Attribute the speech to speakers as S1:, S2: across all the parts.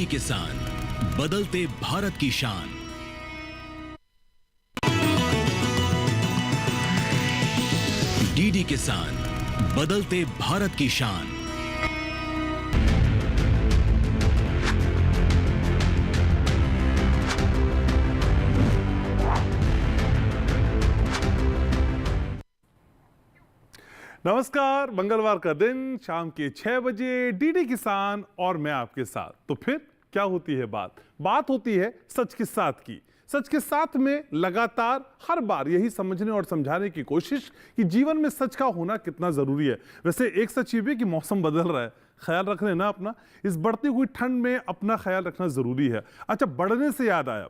S1: DD किसान, बदलते भारत की शान। डीडी किसान, बदलते भारत की शान।
S2: नमस्कार, मंगलवार का दिन शाम के 6 बजे डीडी किसान और मैं आपके साथ। तो फिर क्या होती है बात होती है सच के साथ की। सच के साथ में लगातार हर बार यही समझने और समझाने की कोशिश कि जीवन में सच का होना कितना जरूरी है। वैसे एक सच ये भी कि मौसम बदल रहा है, ख्याल रख लेना अपना। इस बढ़ती हुई ठंड में अपना ख्याल रखना जरूरी है। अच्छा, बढ़ने से याद आया,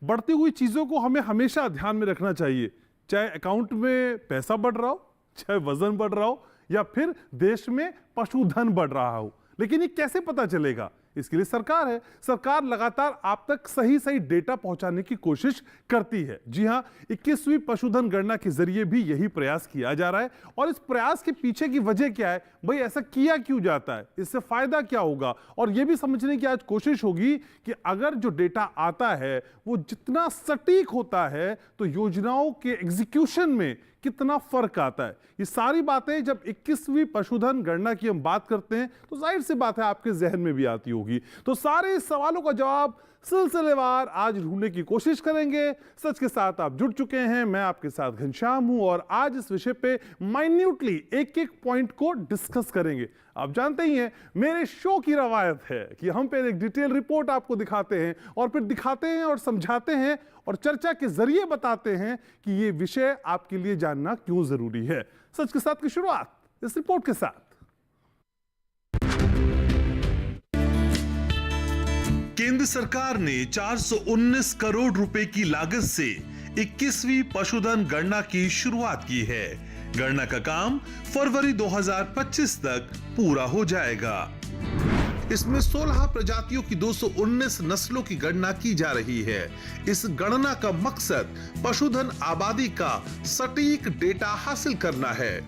S2: बढ़ती हुई चीजों को हमें हमेशा ध्यान में रखना चाहिए। चाहे अकाउंट में पैसा बढ़ रहा हो, चाहे वजन बढ़ रहा हो, या फिर देश में पशुधन बढ़ रहा हो। लेकिन ये कैसे पता चलेगा? इसके लिए सरकार है। सरकार लगातार आप तक सही डेटा पहुंचाने की कोशिश करती है। जी हां, 21वीं पशुधन गणना के जरिए भी यही प्रयास किया जा रहा है। और इस प्रयास के पीछे की वजह क्या है, भाई ऐसा किया क्यों जाता है, इससे फायदा क्या होगा, और यह भी समझने की आज कोशिश होगी कि अगर जो डेटा आता है वो जितना सटीक होता है तो योजनाओं के एग्जीक्यूशन में कितना फर्क आता है। ये सारी बातें जब 21वीं पशुधन गणना की हम बात करते हैं तो जाहिर सी बात है आपके जहन में भी आती होगी। तो सारे सवालों का जवाब सिलसिलेवार आज ढूंढने की कोशिश करेंगे। सच के साथ आप जुड़ चुके हैं, मैं आपके साथ घनश्याम हूं, और आज इस विषय पे माइन्यूटली एक एक पॉइंट को डिस्कस करेंगे। आप जानते ही हैं मेरे शो की रवायत है कि हम पे एक डिटेल रिपोर्ट आपको दिखाते हैं और फिर दिखाते हैं और समझाते हैं और चर्चा के जरिए बताते हैं कि ये विषय आपके लिए जानना क्यों जरूरी है। सच के साथ की शुरुआत इस रिपोर्ट के साथ।
S3: केंद्र सरकार ने 419 करोड़ रुपए की लागत से 21वीं पशुधन गणना की शुरुआत की है। गणना का काम फरवरी 2025 तक पूरा हो जाएगा। इसमें 16 प्रजातियों की 219 नस्लों की गणना की जा रही है। इस गणना का मकसद पशुधन आबादी का सटीक डेटा हासिल करना है,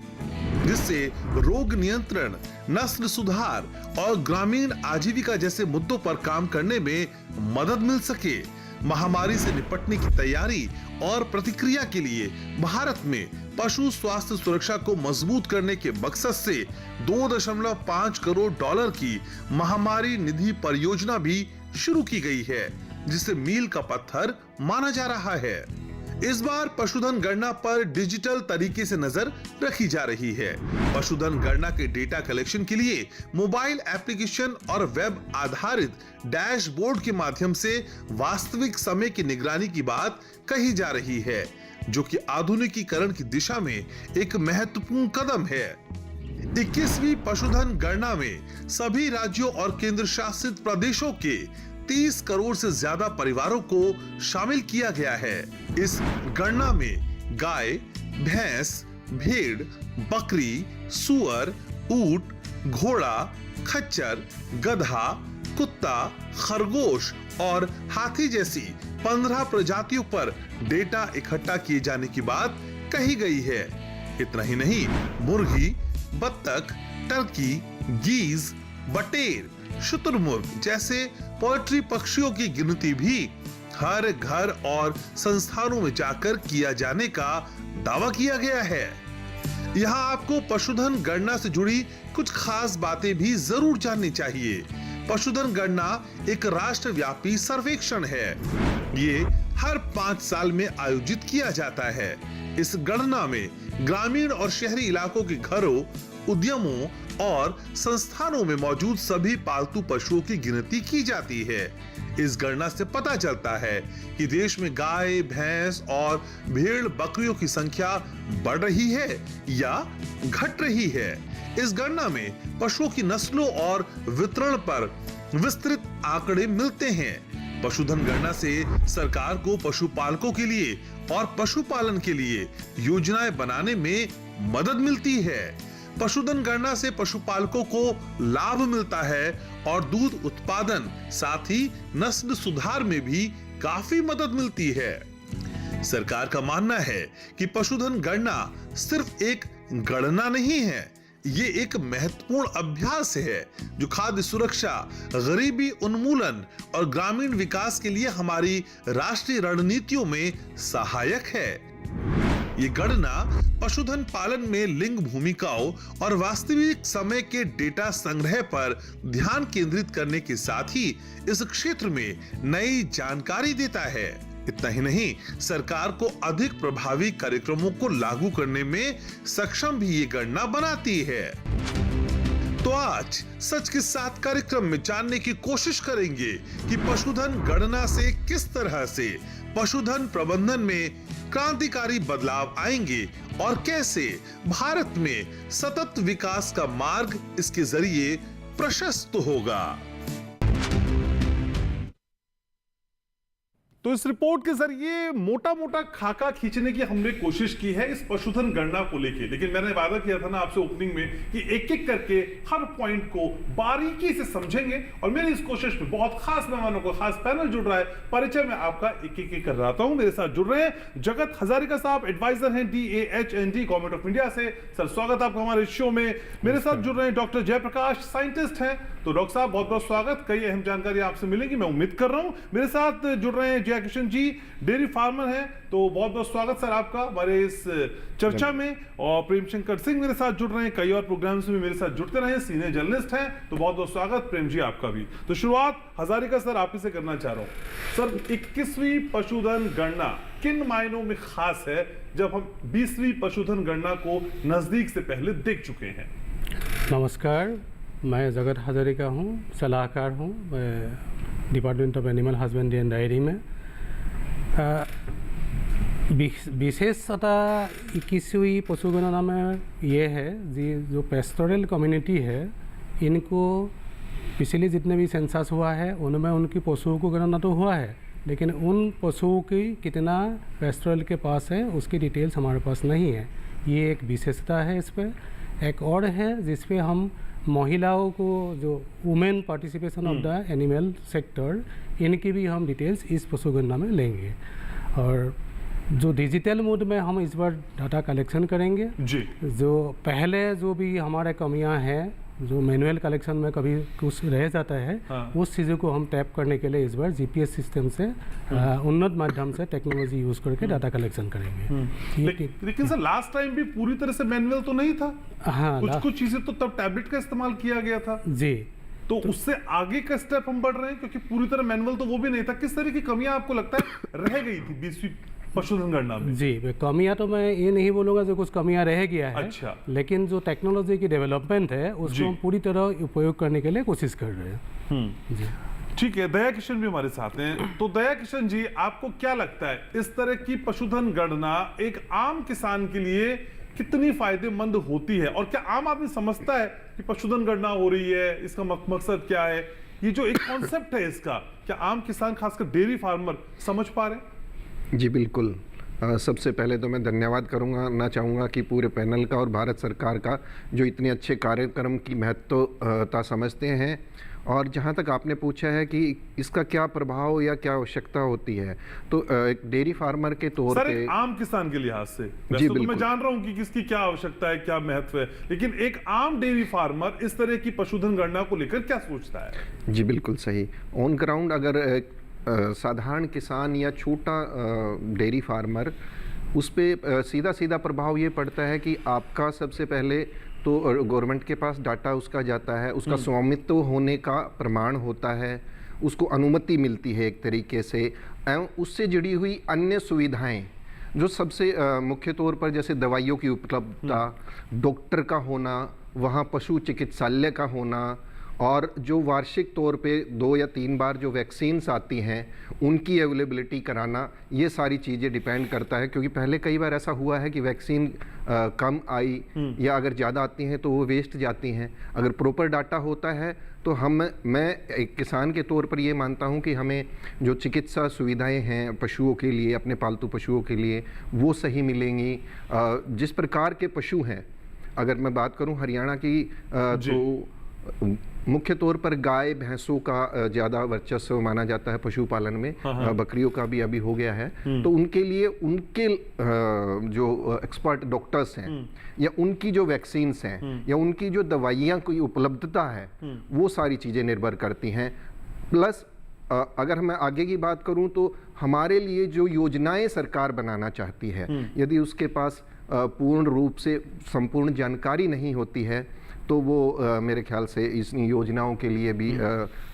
S3: जिससे रोग नियंत्रण, नस्ल सुधार और ग्रामीण आजीविका जैसे मुद्दों पर काम करने में मदद मिल सके। महामारी से निपटने की तैयारी और प्रतिक्रिया के लिए भारत में पशु स्वास्थ्य सुरक्षा को मजबूत करने के मकसद से 2.5 करोड़ डॉलर की महामारी निधि परियोजना भी शुरू की गई है, जिसे मील का पत्थर माना जा रहा है। इस बार पशुधन गणना पर डिजिटल तरीके से नजर रखी जा रही है। पशुधन गणना के डेटा कलेक्शन के लिए मोबाइल एप्लीकेशन और वेब आधारित डैशबोर्ड के माध्यम से वास्तविक समय की निगरानी की बात कही जा रही है, जो कि आधुनिकीकरण की दिशा में एक महत्वपूर्ण कदम है। 21वीं पशुधन गणना में सभी राज्यों और केंद्र शासित प्रदेशों के 30 करोड़ से ज्यादा परिवारों को शामिल किया गया है। इस गणना में गाय, भैंस, भेड़, बकरी, सुअर, ऊंट, घोड़ा, खच्चर, गधा, कुत्ता, खरगोश और हाथी जैसी 15 प्रजातियों पर डेटा इकट्ठा किए जाने की बात कही गई है। इतना ही नहीं, मुर्गी, बत्तख, टर्की, गीज, बटेर, शुतुरमुर्ग जैसे पोल्ट्री पक्षियों की गिनती भी हर घर और संस्थानों में जाकर किया जाने का दावा किया गया है। यहाँ आपको पशुधन गणना से जुड़ी कुछ खास बातें भी जरूर जाननी चाहिए। पशुधन गणना एक राष्ट्रव्यापी सर्वेक्षण है। ये हर 5 साल में आयोजित किया जाता है। इस गणना में ग्रामीण और शहरी इलाकों के घरों, उद्यमों और संस्थानों में मौजूद सभी पालतू पशुओं की गिनती की जाती है। इस गणना से पता चलता है कि देश में गाय, भैंस और भेड़ बकरियों की संख्या बढ़ रही है या घट रही है। इस गणना में पशुओं की नस्लों और वितरण पर विस्तृत आंकड़े मिलते हैं। पशुधन गणना से सरकार को पशुपालकों के लिए और पशुपालन के लिए योजनाएं बनाने में मदद मिलती है। पशुधन गणना से पशुपालकों को लाभ मिलता है और दूध उत्पादन, साथ ही नस्ल सुधार में भी काफी मदद मिलती है। सरकार का मानना है कि पशुधन गणना सिर्फ एक गणना नहीं है, ये एक महत्वपूर्ण अभ्यास है जो खाद्य सुरक्षा, गरीबी उन्मूलन और ग्रामीण विकास के लिए हमारी राष्ट्रीय रणनीतियों में सहायक है। ये गणना पशुधन पालन में लिंग भूमिकाओं और वास्तविक समय के डेटा संग्रह पर ध्यान केंद्रित करने के साथ ही इस क्षेत्र में नई जानकारी देता है। इतना ही नहीं, सरकार को अधिक प्रभावी कार्यक्रमों को लागू करने में सक्षम भी ये गणना बनाती है। तो आज सच के साथ कार्यक्रम में जानने की कोशिश करेंगे कि पशुधन गणना से किस तरह से पशुधन प्रबंधन में क्रांतिकारी बदलाव आएंगे और कैसे भारत में सतत विकास का मार्ग इसके जरिए प्रशस्त होगा।
S2: तो इस रिपोर्ट के जरिए मोटा मोटा खाका खींचने की हमने कोशिश की है इस पशुधन गणना को लेके, लेकिन मैंने वादा किया था ना आपसे ओपनिंग में कि एक एक करके हर पॉइंट को बारीकी से समझेंगे और मेरी इस कोशिश में बहुत खास मेहमानों को, खास पैनल जुड़ रहा है। परिचय में आपका एक एक कर रहा हूं। मेरे साथ जुड़ रहे हैं जगत हजारिका साहब, एडवाइजर हैं DAHNG गवर्नमेंट ऑफ इंडिया से। सर स्वागत आपका हमारे शो में। मेरे साथ जुड़ रहे हैं डॉक्टर जयप्रकाश, साइंटिस्ट हैं। तो डॉक्टर साहब बहुत बहुत स्वागत। कई अहम जानकारी आपसे मिलेगी, मैं उम्मीद कर रहा हूं। मेरे साथ जुड़ रहे हैं जयकिशन जी, डेयरी फार्मर हैं। तो बहुत बहुत स्वागत सर आपका हमारे इस चर्चा में। और प्रेम शंकर सिंह मेरे साथ जुड़ रहे हैं, कई और प्रोग्राम्स में मेरे साथ जुड़ते रहे, सीनियर जर्नलिस्ट हैं। तो बहुत बहुत स्वागत प्रेम जी आपका भी। तो शुरुआत हजारिका सर आप ही से करना चाह रहा हूं। सर 21वीं पशुधन गणना किन मायनों में खास है जब हम 20वीं पशुधन गणना को नजदीक से पहले देख चुके हैं?
S4: नमस्कार, मैं जगत हजारिका हूँ, सलाहकार हूँ department of animal husbandry and diary में। विशेषता 21वीं पशुगणना में ये है जी, जो पेस्टोरल कम्युनिटी है इनको पिछले जितने भी सेंसस हुआ है उनमें उनकी पशुओं को गणना तो हुआ है, लेकिन उन पशुओं की कितना पेस्टोरल के पास है उसकी डिटेल्स हमारे पास नहीं है। ये एक विशेषता है इस पर। एक और है जिस पे हम महिलाओं को, जो women participation of the animal sector, इनकी भी हम डिटेल्स इस पशुगणना में लेंगे। और जो डिजिटल मोड में हम इस बार डाटा कलेक्शन करेंगे
S2: जी,
S4: जो पहले जो भी हमारे कमियां हैं, जो मैनुअल कलेक्शन में कभी कुछ रह जाता है,
S2: हाँ।
S4: उस चीज़ों को हम टैप करने के लिए इस बार GPS सिस्टम से उन्नत माध्यम से टेक्नोलॉजी यूज़ करके डाटा कलेक्शन करेंगे।
S2: लेकिन सर लास्ट टाइम भी पूरी तरह से मैनुअल तो नहीं था।
S4: हाँ,
S2: कुछ चीजें तो तब टैबलेट का इस्तेमाल किया गया था
S4: जी।
S2: तो उससे आगे का स्टेप हम बढ़ रहे हैं क्योंकि पूरी तरह मैनुअल तो वो भी नहीं था। किस तरह की कमियां आपको लगता है रह गई थी 20वीं पशुधन गणना में?
S4: जी, कमियां तो मैं ये नहीं बोलूँगा जो कुछ कमियां रह गया है।
S2: अच्छा।
S4: लेकिन जो टेक्नोलॉजी की डेवलपमेंट है उसको हम पूरी तरह उपयोग करने के लिए कोशिश कर रहे हैं। जी
S2: ठीक है, दया किशन भी हमारे साथ हैं। तो दया किशन जी, आपको क्या लगता है इस तरह की पशुधन गणना एक आम किसान के लिए कितनी फायदेमंद होती है, और क्या आम आदमी समझता है कि पशुधन गणना हो रही है, इसका मकसद क्या है? ये जो एक कॉन्सेप्ट है इसका, क्या आम किसान खासकर डेयरी फार्मर समझ पा रहे हैं?
S5: जी बिल्कुल। सबसे पहले तो मैं धन्यवाद ना चाहूँगा कि पूरे पैनल का और भारत सरकार का जो इतने अच्छे कार्यक्रम की महत्वता समझते हैं। और जहाँ तक आपने पूछा है कि इसका क्या प्रभाव या क्या आवश्यकता होती है, तो एक डेयरी फार्मर के तौर पे,
S2: एक आम किसान के लिहाज से
S5: जी
S2: तो
S5: बिल्कुल,
S2: मैं जान रहा हूँ कि किसकी क्या आवश्यकता है, क्या महत्व है, लेकिन एक आम डेयरी फार्मर इस तरह की पशुधन गणना को लेकर क्या सोचता है?
S5: जी बिल्कुल सही। ऑन ग्राउंड अगर साधारण किसान या छोटा डेयरी फार्मर, उस पर सीधा सीधा प्रभाव ये पड़ता है कि आपका सबसे पहले तो गवर्नमेंट के पास डाटा उसका जाता है, उसका स्वामित्व होने का प्रमाण होता है, उसको अनुमति मिलती है एक तरीके से, एवं उससे जुड़ी हुई अन्य सुविधाएं जो सबसे मुख्य तौर पर जैसे दवाइयों की उपलब्धता, डॉक्टर का होना, वहाँ पशु चिकित्सालय का होना, और जो वार्षिक तौर पे 2 या 3 बार जो वैक्सीन्स आती हैं उनकी अवेलेबिलिटी कराना, ये सारी चीज़ें डिपेंड करता है। क्योंकि पहले कई बार ऐसा हुआ है कि वैक्सीन कम आई या अगर ज़्यादा आती हैं तो वो वेस्ट जाती हैं। अगर प्रॉपर डाटा होता है तो मैं एक किसान के तौर पर ये मानता हूँ कि हमें जो चिकित्सा सुविधाएं हैं पशुओं के लिए, अपने पालतू पशुओं के लिए, वो सही मिलेंगी। जिस प्रकार के पशु हैं, अगर मैं बात करूँ हरियाणा की, तो मुख्य तौर पर गाय भैंसों का ज़्यादा वर्चस्व माना जाता है पशुपालन में। बकरियों का भी अभी हो गया है। तो उनके लिए उनके जो एक्सपर्ट डॉक्टर्स हैं या उनकी जो वैक्सीन्स हैं या उनकी जो दवाइयाँ की उपलब्धता है, वो सारी चीज़ें निर्भर करती हैं। प्लस अगर मैं आगे की बात करूं तो हमारे लिए जो योजनाएं सरकार बनाना चाहती है, यदि उसके पास पूर्ण रूप से संपूर्ण जानकारी नहीं होती है तो वो मेरे ख्याल से इस योजनाओं के लिए भी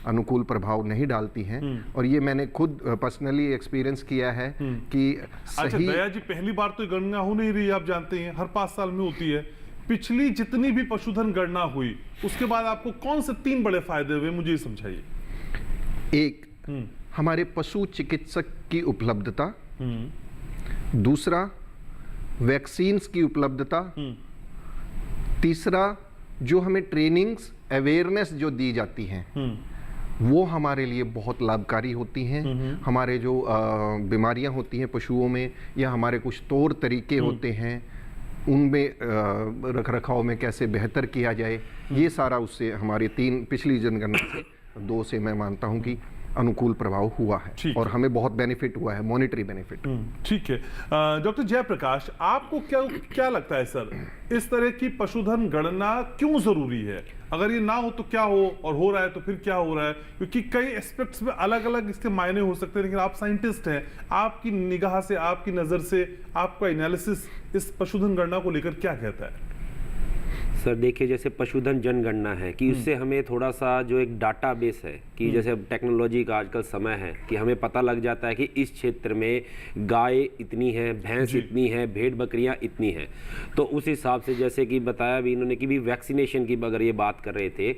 S5: अनुकूल प्रभाव नहीं डालती हैं। और ये मैंने खुद पर्सनली एक्सपीरियंस किया है कि
S2: अच्छा दया जी, पहली बार तो गणना हो नहीं रही, आप जानते हैं हर 5 साल में होती है। पिछली जितनी भी पशुधन गणना हुई उसके बाद आपको कौन से 3 बड़े फायदे हुए, मुझे ये समझाइए।
S5: एक, हमारे पशु चिकित्सक की उपलब्धता। दूसरा, वैक्सीन्स की उपलब्धता। तीसरा, जो हमें ट्रेनिंग्स अवेयरनेस जो दी जाती हैं वो हमारे लिए बहुत लाभकारी होती हैं। हमारे जो बीमारियां होती हैं पशुओं में या हमारे कुछ तौर तरीके होते हैं उनमें रख रखाव में कैसे बेहतर किया जाए, ये सारा उससे हमारी 3 पिछली जनगणना से 2 से मैं मानता हूं कि अनुकूल प्रभाव हुआ है और हमें बहुत बेनिफिट हुआ है, मॉनेटरी बेनिफिट।
S2: ठीक है। डॉक्टर जयप्रकाश, आपको क्या लगता है सर, इस तरह की पशुधन गणना क्यों जरूरी है? अगर ये ना हो तो क्या हो, और हो रहा है तो फिर क्या हो रहा है? क्योंकि कई एस्पेक्ट्स में अलग अलग इसके मायने हो सकते हैं, लेकिन आप साइंटिस्ट हैं, आपकी निगाह से, आपकी नजर से, आपका एनालिसिस इस पशुधन गणना को लेकर क्या कहता है?
S6: सर देखिए, जैसे पशुधन जनगणना है कि उससे हमें थोड़ा सा जो एक डाटाबेस है कि जैसे टेक्नोलॉजी का आजकल समय है कि हमें पता लग जाता है कि इस क्षेत्र में गाय इतनी है, भैंस इतनी है, भेड़ बकरियां इतनी हैं। तो उस हिसाब से जैसे कि बताया भी इन्होंने कि भी वैक्सीनेशन की अगर ये बात कर रहे थे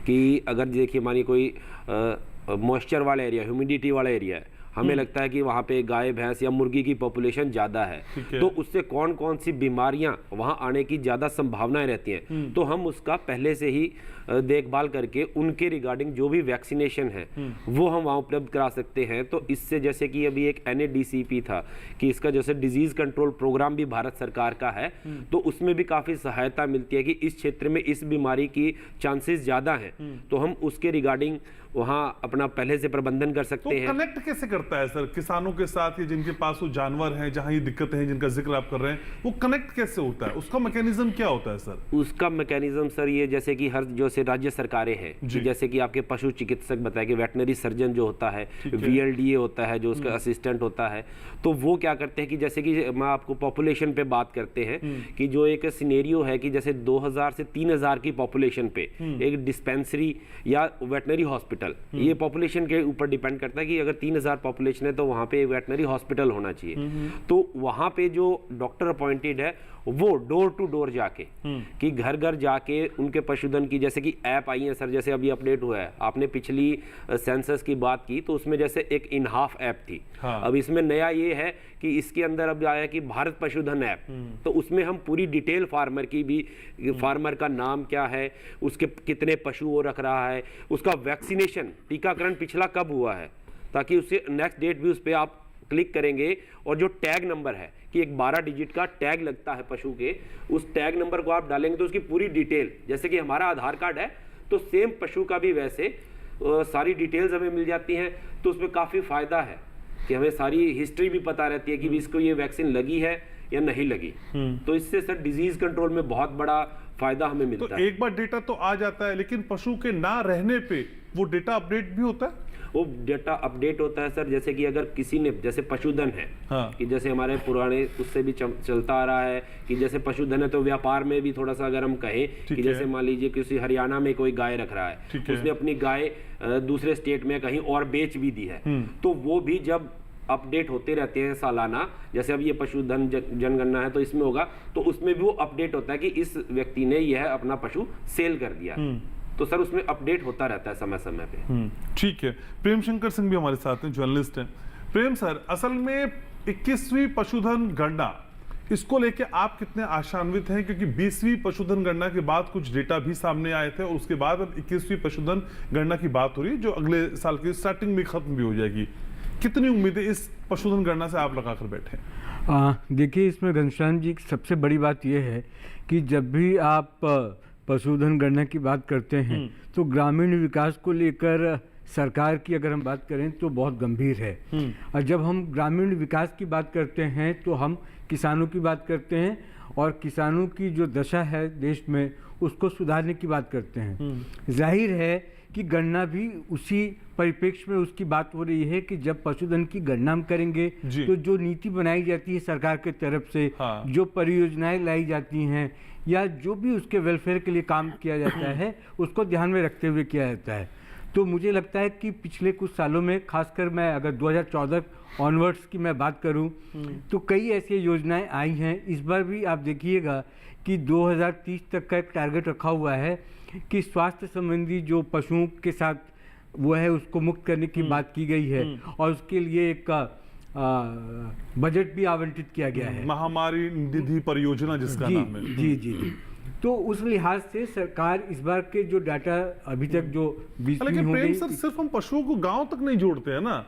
S6: कि अगर देखिए मानिए कोई मॉइस्चर वाला एरिया, ह्यूमिडिटी वाला एरिया है, हमें लगता है कि वहाँ पे गाय भैंस या मुर्गी की पॉपुलेशन ज़्यादा है, तो उससे कौन कौन सी बीमारियां वहाँ आने की ज़्यादा संभावनाएं रहती हैं, तो हम उसका पहले से ही देखभाल करके उनके रिगार्डिंग जो भी वैक्सीनेशन है वो हम वहाँ उपलब्ध करा सकते हैं। तो इससे जैसे कि अभी एक NADCP था कि इसका जैसे डिजीज कंट्रोल प्रोग्राम भी भारत सरकार का है, तो उसमें भी काफ़ी सहायता मिलती है कि इस क्षेत्र में इस बीमारी की चांसेस ज़्यादा हैं, तो हम उसके रिगार्डिंग वहाँ अपना पहले से प्रबंधन कर सकते हैं।
S2: कनेक्ट कैसे करता है सर किसानों के साथ, या जिनके पास वो जानवर हैं, जहाँ ये दिक्कतें हैं जिनका जिक्र आप कर रहे हैं, वो कनेक्ट कैसे होता है? उसका मैकेनिज्म क्या होता है सर?
S6: उसका मैकेनिज्म सर ये जैसे कि हर जो से राज्य सरकारें हैं कि जैसे कि आपके पशु चिकित्सक बताए कि वेटनरी सर्जन जो होता है, VLDA होता है जो उसका असिस्टेंट होता है, तो वो क्या करते हैं कि जैसे कि मैं आपको पॉपुलेशन पे बात करते हैं कि जो एक सिनेरियो है कि जैसे 2000 से 3000 की पॉपुलेशन पे एक डिस्पेंसरी या वेटनरी हॉस्पिटल, ये पॉपुलेशन के ऊपर डिपेंड करता है कि अगर 3000 पॉपुलेशन है तो वहाँ पे वेटनरी हॉस्पिटल होना चाहिए। तो वहाँ पे जो डॉक्टर अपॉइंटेड है वो डोर टू डोर जाके कि घर घर जाके उनके पशुधन की, जैसे कि ऐप आई है सर, जैसे अभी अपडेट हुआ है, आपने पिछली सेंसस की बात की तो उसमें जैसे एक इनहाफ ऐप थी। अब इसमें नया ये है कि इसके अंदर अब आया कि भारत पशुधन ऐप, तो उसमें हम पूरी डिटेल फार्मर की भी, फार्मर का नाम क्या है, उसके कितने पशु वो रख रहा है, उसका वैक्सीनेशन टीकाकरण पिछला कब हुआ है, ताकि उससे नेक्स्ट डेट भी उस पर आप क्लिक करेंगे और जो टैग नंबर है कि एक 12 डिजिट का टैग लगता है पशु के, उस टैग नंबर को आप डालेंगे तो उसकी पूरी डिटेल, जैसे कि हमारा आधार कार्ड है तो सेम पशु का भी वैसे सारी डिटेल्स हमें मिल जाती हैं। तो उसमें काफ़ी फायदा है कि हमें सारी हिस्ट्री भी पता रहती है कि भी इसको ये वैक्सीन लगी है या नहीं लगी। तो इससे सर डिजीज कंट्रोल में बहुत बड़ा फायदा हमें मिलता है।
S2: तो एक बार डेटा तो आ जाता है, लेकिन पशु के ना रहने पे वो डेटा अपडेट भी होता है?
S6: वो डेटा अपडेट होता है सर, जैसे कि अगर किसी ने, जैसे पशुधन है कि जैसे हमारे पुराने उससे भी चलता आ रहा है कि जैसे पशुधन है तो व्यापार में भी थोड़ा सा अगर हम कहें कि जैसे मान लीजिए किसी हरियाणा में कोई गाय रख रहा है, उसने अपनी गाय दूसरे स्टेट में कहीं और बेच भी दी है, तो वो भी जब अपडेट होते रहते हैं सालाना, जैसे अब ये पशुधन जनगणना है तो इसमें होगा, तो उसमें भी वो अपडेट होता है कि इस व्यक्ति ने यह अपना पशु सेल कर दिया, तो सर उसमें अपडेट होता रहता है समय समय पे।
S2: ठीक है। प्रेम शंकर सिंह भी हमारे साथ हैं, जर्नलिस्ट हैं। प्रेम सर, असल में 21वीं पशुधन गणना, इसको लेके आप कितने आशान्वित हैं? क्योंकि 20वीं पशुधन गणना के बाद कुछ डेटा भी सामने आए थे और उसके बाद अब 21वीं पशुधन गणना की बात हो रही है जो अगले साल की स्टार्टिंग में खत्म भी हो जाएगी। कितनी उम्मीदें इस पशुधन गणना से आप लगाकर बैठे?
S7: देखिए, इसमें घनश्याम जी सबसे बड़ी बात यह है कि जब भी आप पशुधन गणना की बात करते हैं तो ग्रामीण विकास को लेकर सरकार की अगर हम बात करें तो बहुत गंभीर है। और जब हम ग्रामीण विकास की बात करते हैं तो हम किसानों की बात करते हैं और किसानों की जो दशा है देश में उसको सुधारने की बात करते हैं। जाहिर है कि गणना भी उसी परिप्रेक्ष्य में उसकी बात हो रही है कि जब पशुधन की गणना हम करेंगे तो जो नीति बनाई जाती है सरकार की तरफ से, जो परियोजनाएं लाई जाती हैं या जो भी उसके वेलफेयर के लिए काम किया जाता है उसको ध्यान में रखते हुए किया जाता है। तो मुझे लगता है कि पिछले कुछ सालों में, खासकर मैं अगर 2014 ऑनवर्ड्स की मैं बात करूं, तो कई ऐसी योजनाएं आई हैं। इस बार भी आप देखिएगा कि 2030 तक का एक टारगेट रखा हुआ है कि स्वास्थ्य संबंधी जो पशुओं के साथ वो है उसको मुक्त करने की बात की गई है और उसके लिए एक बजट भी आवंटित किया गया है,
S2: महामारी निधि परियोजना जिसका नाम है।
S7: जी। तो उस लिहाज से सरकार इस बार के जो डाटा अभी तक जो
S2: लेकिन प्रेम सर, सिर्फ हम पशुओं को गांव तक नहीं जोड़ते हैं ना।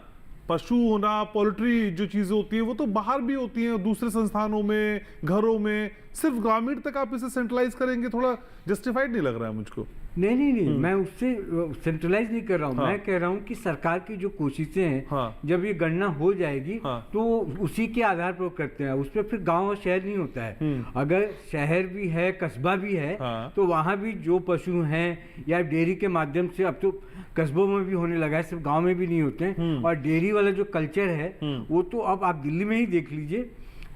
S2: पशु होना, पोल्ट्री जो चीजें होती है वो तो बाहर भी होती हैं, दूसरे संस्थानों में, घरों में। सिर्फ ग्रामीण तक आप इसे सेंट्रलाइज करेंगे, थोड़ा जस्टिफाइड नहीं लग रहा है मुझको।
S7: नहीं, मैं उससे सेंट्रलाइज नहीं कर रहा हूँ। मैं कह रहा हूँ कि सरकार की जो कोशिशें हैं, जब ये गणना हो जाएगी तो उसी के आधार पर करते हैं। उसमें फिर गांव और शहर नहीं होता है। अगर शहर भी है, कस्बा भी है, तो वहाँ भी जो पशु हैं या डेयरी के माध्यम से, अब तो कस्बों में भी होने लगा है, सिर्फ गाँव में भी नहीं होते हैं। और डेयरी वाला जो कल्चर है वो तो अब आप दिल्ली में ही देख लीजिए,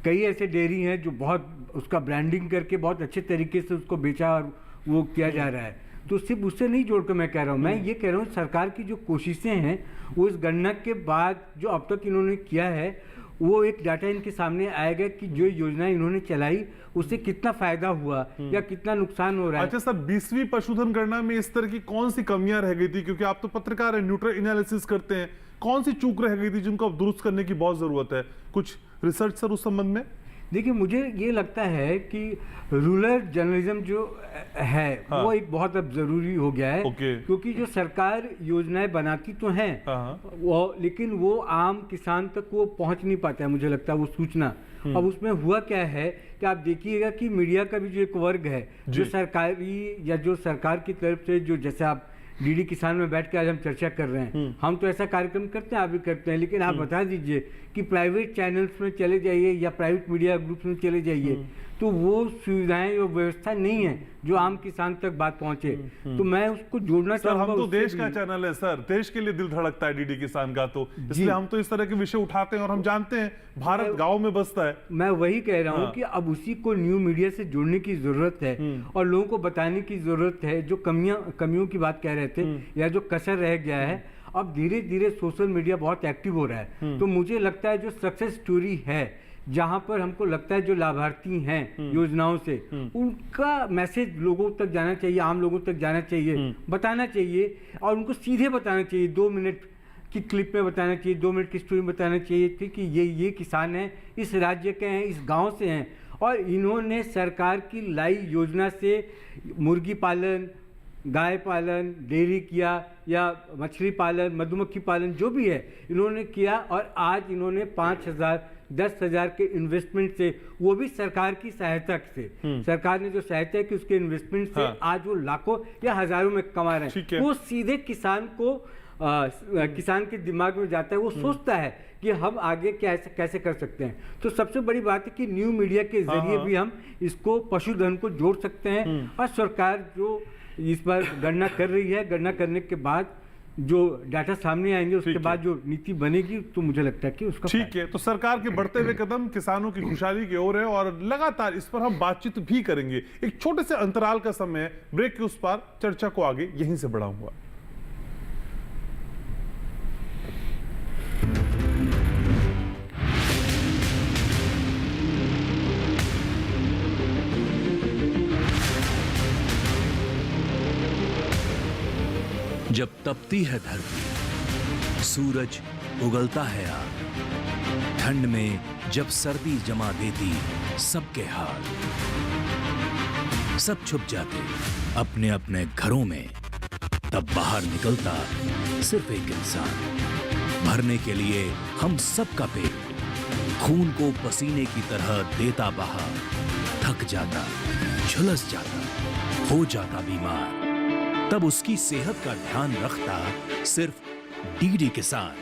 S7: कई ऐसे डेयरी हैं जो बहुत उसका ब्रांडिंग करके बहुत अच्छे तरीके से उसको बेचा और वो किया जा रहा है। तो सिर्फ उससे नहीं जोड़कर मैं कह रहा हूँ, मैं ये कह रहा हूँ सरकार की जो कोशिशें हैं वो इस गणना के बाद जो अब तक इन्होंने किया है वो एक डाटा इनके सामने आएगा कि जो योजना इन्होंने चलाई उससे कितना फायदा हुआ या कितना नुकसान हो रहा है।
S2: अच्छा सर, 20वीं पशुधन गणना में इस तरह की कौन सी कमियां रह गई थी? क्योंकि आप तो पत्रकार हैं, न्यूट्रल एनालिसिस करते हैं, कौन सी चूक रह गई थी जिनको अब दुरुस्त करने की बहुत जरूरत है? कुछ रिसर्च सर उस संबंध में?
S7: देखिए, मुझे ये लगता है कि रूरल जर्नलिज्म जो है वो एक बहुत अब जरूरी हो गया है। क्योंकि जो सरकार योजनाएं बनाती तो हैं वो, लेकिन वो आम किसान तक वो पहुंच नहीं पाता है, मुझे लगता है वो सूचना। अब उसमें हुआ क्या है कि आप देखिएगा कि मीडिया का भी जो एक वर्ग है जो सरकारी या जो सरकार की तरफ से, जो जैसे आप डीडी किसान में बैठ के आज हम चर्चा कर रहे हैं, हम तो ऐसा कार्यक्रम करते हैं, आप भी करते हैं, लेकिन आप बता दीजिए कि प्राइवेट चैनल्स में चले जाइए या प्राइवेट मीडिया ग्रुप्स में चले जाइए तो वो सुविधाएं और व्यवस्था नहीं है जो आम किसान तक बात पहुंचे। तो मैं उसको जोड़ना चाहूंगा।
S2: हम तो देश का चैनल है सर, देश के लिए दिल धड़कता है डीडी किसान का, तो इसलिए हम तो इस तरह के विषय उठाते हैं और हम जानते हैं भारत गांव में बसता है।
S7: मैं वही कह रहा हूँ कि अब उसी को न्यू मीडिया से जोड़ने की जरूरत है और लोगों को बताने की जरूरत है। जो कमियों की बात कह रहे थे या जो कसर रह गया है, अब धीरे धीरे सोशल मीडिया बहुत एक्टिव हो रहा है। तो मुझे लगता है जो सक्सेस स्टोरी है, जहां पर हमको लगता है जो लाभार्थी हैं योजनाओं से, उनका मैसेज लोगों तक जाना चाहिए, आम लोगों तक जाना चाहिए, बताना चाहिए और उनको सीधे बताना चाहिए। 2 मिनट की क्लिप में बताना चाहिए, 2 मिनट की स्टोरी में बताना चाहिए कि ये किसान हैं, इस राज्य के हैं, इस गांव से हैं और इन्होंने सरकार की लाई योजना से मुर्गी पालन, गाय पालन, डेयरी किया या मछली पालन, मधुमक्खी पालन, जो भी है इन्होंने किया और आज इन्होंने 5,000 10,000 के इन्वेस्टमेंट से, वो भी सरकार की सहायता से, सरकार ने जो सहायता की उसके इन्वेस्टमेंट से आज वो लाखों या हजारों में कमा रहे हैं। वो सीधे किसान को किसान के दिमाग में जाता है, वो सोचता है कि हम आगे कैसे कर सकते हैं। तो सबसे बड़ी बात है कि न्यू मीडिया के जरिए भी हम इसको पशुधन को जोड़ सकते हैं और सरकार जो इस बार गणना कर रही है, गणना करने के बाद जो डाटा सामने आएंगे उसके बाद जो नीति बनेगी तो मुझे लगता है कि उसका
S2: ठीक है। तो सरकार के बढ़ते हुए कदम किसानों की खुशहाली की ओर है और लगातार इस पर हम बातचीत भी करेंगे। एक छोटे से अंतराल का समय, ब्रेक के उस पार चर्चा को आगे यहीं से बढ़ाऊंगा।
S1: जब तपती है धरती, सूरज उगलता है आग, ठंड में जब सर्दी जमा देती सबके हाल, सब छुप जाते अपने अपने घरों में, तब बाहर निकलता सिर्फ एक इंसान, भरने के लिए हम सबका पेट, खून को पसीने की तरह देता बहा, थक जाता, झुलस जाता, हो जाता बीमार, तब उसकी सेहत का ध्यान रखता सिर्फ डीडी किसान।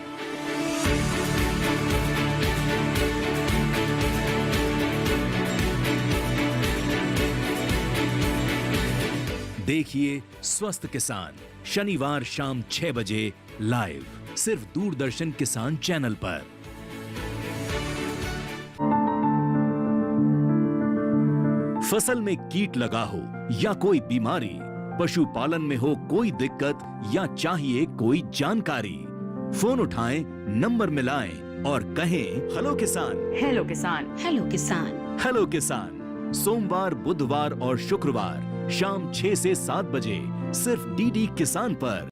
S1: देखिए स्वस्थ किसान शनिवार शाम 6 बजे लाइव सिर्फ दूरदर्शन किसान चैनल पर। फसल में कीट लगा हो या कोई बीमारी, पशुपालन में हो कोई दिक्कत या चाहिए कोई जानकारी, फोन उठाएं, नंबर मिलाएं और कहें हेलो किसान।
S8: हेलो किसान।
S9: हेलो किसान।
S1: हेलो किसान सोमवार, बुधवार और शुक्रवार शाम 6 से 7 बजे सिर्फ डीडी किसान पर।